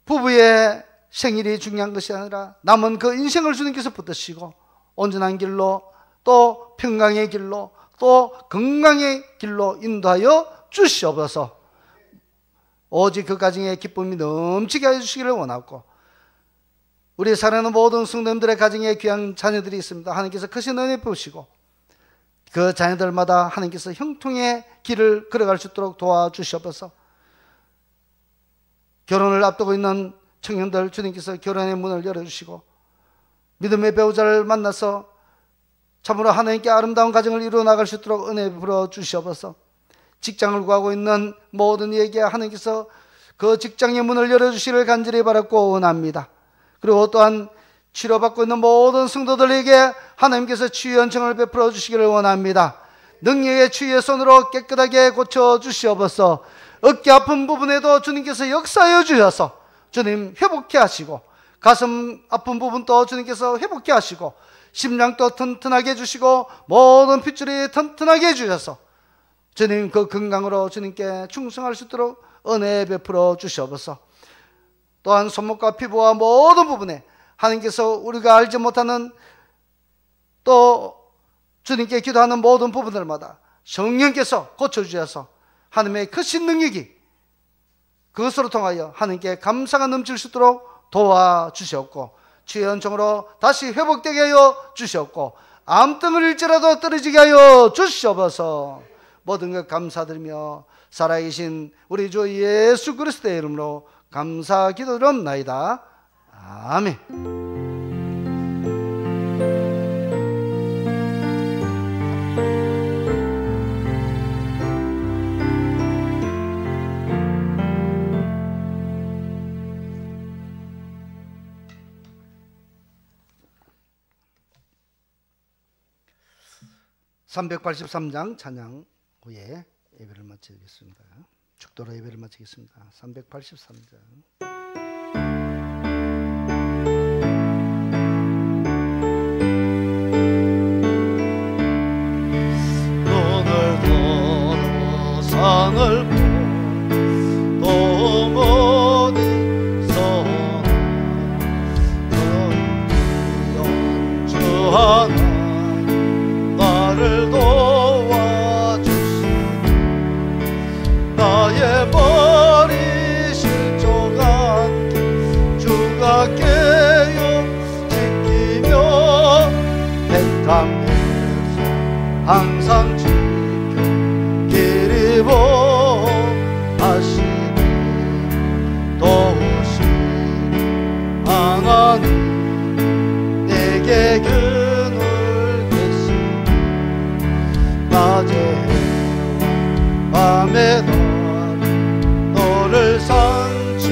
부부의 생일이 중요한 것이 아니라 남은 그 인생을 주님께서 붙드시고 온전한 길로 또 평강의 길로 또 건강의 길로 인도하여 주시옵소서. 오직 그 가정에 기쁨이 넘치게 해주시기를 원하고 우리 사랑하는 모든 성도님들의 가정에 귀한 자녀들이 있습니다. 하나님께서 크신 은혜 부으시고 그 자녀들마다 하나님께서 형통의 길을 걸어갈 수 있도록 도와주시옵소서. 결혼을 앞두고 있는 청년들 주님께서 결혼의 문을 열어주시고 믿음의 배우자를 만나서 참으로 하나님께 아름다운 가정을 이루어 나갈 수 있도록 은혜 베풀어 주시옵소서. 직장을 구하고 있는 모든 이에게 하나님께서 그 직장의 문을 열어주시기를 간절히 바라고 원합니다. 그리고 또한 치료받고 있는 모든 성도들에게 하나님께서 치유의 은총을 베풀어 주시기를 원합니다. 능력의 치유의 손으로 깨끗하게 고쳐 주시옵소서. 어깨 아픈 부분에도 주님께서 역사하여 주셔서 주님 회복해 하시고, 가슴 아픈 부분도 주님께서 회복해 하시고, 심장도 튼튼하게 해주시고, 모든 핏줄이 튼튼하게 해주셔서 주님 그 건강으로 주님께 충성할 수 있도록 은혜 베풀어 주시옵소서. 또한 손목과 피부와 모든 부분에 하나님께서 우리가 알지 못하는, 또 주님께 기도하는 모든 부분들마다 성령께서 고쳐주셔서 하나님의 크신 능력이 그것으로 통하여 하나님께 감사가 넘칠 수 있도록 도와주시옵고, 주의 은총으로 다시 회복되게 하여 주시옵고, 암덩을 일지라도 떨어지게 하여 주시옵소서. 모든 것 감사드리며 살아계신 우리 주 예수 그리스도의 이름으로 감사 기도드립나이다. 아멘. (383장) 찬양 후에 예배를 마치겠습니다. 축도로 예배를 마치겠습니다. (383장) 눈을 들어 산을 보 어머니서 너희 연주하나 나를 도와주시니 나의 머리 실족한 주가 깨어 지키며 백함에서 항상 지켜 길이 보하시니 도우시니 하나님 내게 그늘 계시니 낮에 밤에 너를 삼지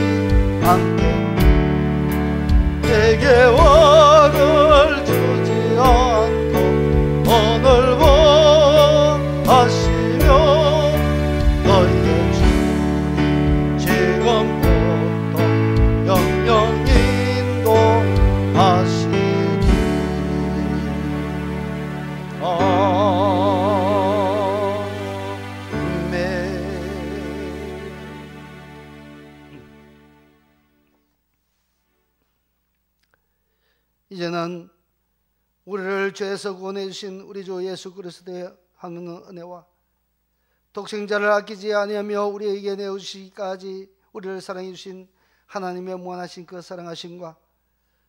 않게 내게 월을 주지 않고 오늘 원하시며 너희의 주님 지금부터 영영 인도하시니 이제는 우리를 죄에서 구원해 주신 우리 주 예수 그리스도의 하나님의 은혜와 독생자를 아끼지 아니하며 우리에게 내어주시기까지 우리를 사랑해 주신 하나님의 무한하신 그 사랑하심과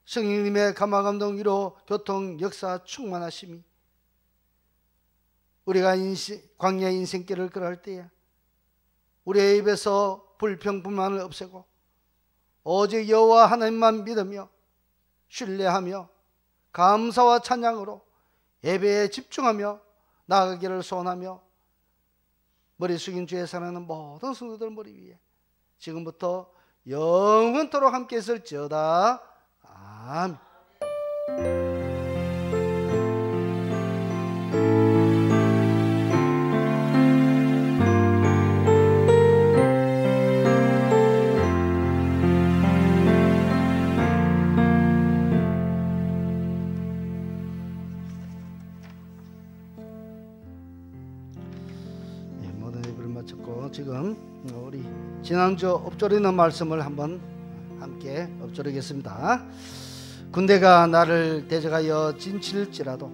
성령님의 감화감동 위로 교통 역사 충만하심이 우리가 광야의 인생길을 걸어갈 때에 우리의 입에서 불평불만을 없애고 오직 여호와 하나님만 믿으며 신뢰하며 감사와 찬양으로 예배에 집중하며 나아가기를 소원하며 머리 숙인 주에 사랑하는 모든 성도들 머리 위에 지금부터 영원토록 함께 있을지어다. 아멘. 지금 우리 지난주 엎조리는 말씀을 한번 함께 엎조리겠습니다. 군대가 나를 대적하여 진칠지라도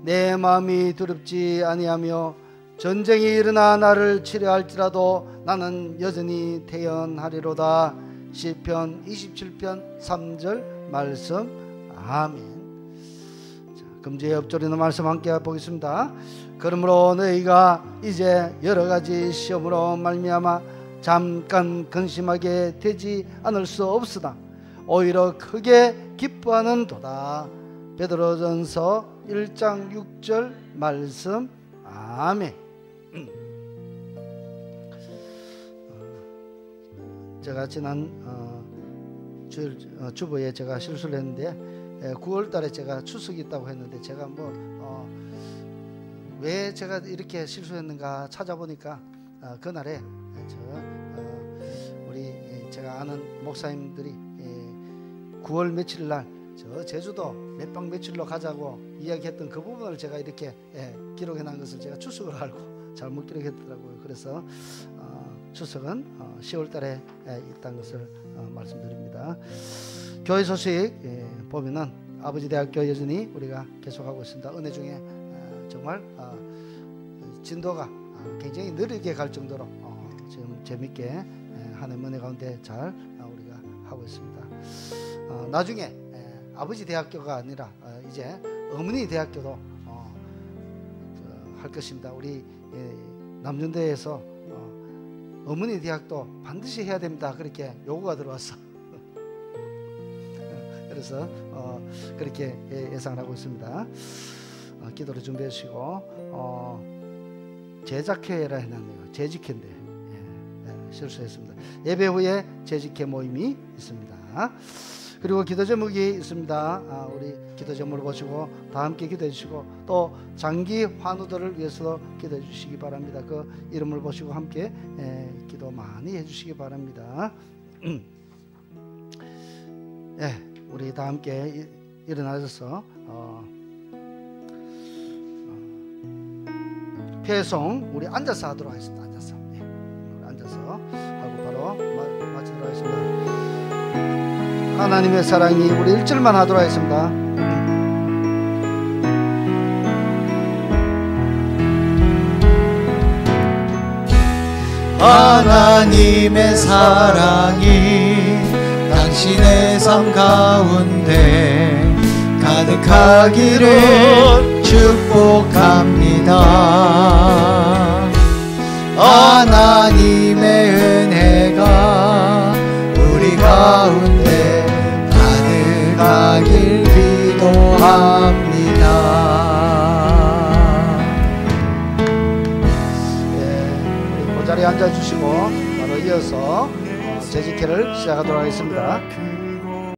내 마음이 두렵지 아니하며 전쟁이 일어나 나를 치려할지라도 나는 여전히 태연하리로다. 시편 27편 3절 말씀. 아멘. 자, 금주의 엎조리는 말씀 함께 보겠습니다. 그러므로 너희가 이제 여러 가지 시험으로 말미암아 잠깐 근심하게 되지 않을 수 없으나 오히려 크게 기뻐하는 도다. 베드로전서 1장 6절 말씀. 아멘. 제가 지난 주보에 제가 실수를 했는데 9월 달에 제가 추석이 있다고 했는데 제가 왜 제가 이렇게 실수했는가 찾아보니까 그날에 우리 제가 아는 목사님들이 9월 며칠 날 저 제주도 몇 박 며칠로 가자고 이야기했던 그 부분을 제가 이렇게 기록해 놓은 것을 제가 추석을 알고 잘못 기록했더라고요. 그래서 추석은 10월 달에 있다는 것을 말씀드립니다. 교회 소식 보면은 아버지 대학교 여전히 우리가 계속하고 있습니다. 은혜 중에 정말 진도가 굉장히 느리게 갈 정도로 지금 재밌게 하나님 은혜 가운데 잘 우리가 하고 있습니다. 나중에 아버지 대학교가 아니라 이제 어머니 대학교도 할 것입니다. 우리 남준대에서 어머니 대학도 반드시 해야 됩니다. 그렇게 요구가 들어왔어. 그래서 그렇게 예상을 하고 있습니다. 기도를 준비해 주시고 제작회라 해놨네요. 재직회인데 실수했습니다. 예배 후에 재직회 모임이 있습니다. 그리고 기도 제목이 있습니다. 우리 기도 제목을 보시고 다 함께 기도해 주시고 또 장기 환우들을 위해서 기도해 주시기 바랍니다. 그 이름을 보시고 함께 기도 많이 해 주시기 바랍니다. 우리 다 함께 일어나셔서 회송 우리 앉아서 하도록 하겠습니다. 앉아서 우리 앉아서 하고 바로 마치도록 하겠습니다. 하나님의 사랑이 우리 1절만 하도록 하겠습니다. 하나님의 사랑이 당신의 삶 가운데 가득하기를 축복합니다. 하나님의 은혜가 우리 가운데 가득하길 기도합니다. 우리 그 자리에 앉아주시고 바로 이어서 재직회를 시작하도록 하겠습니다.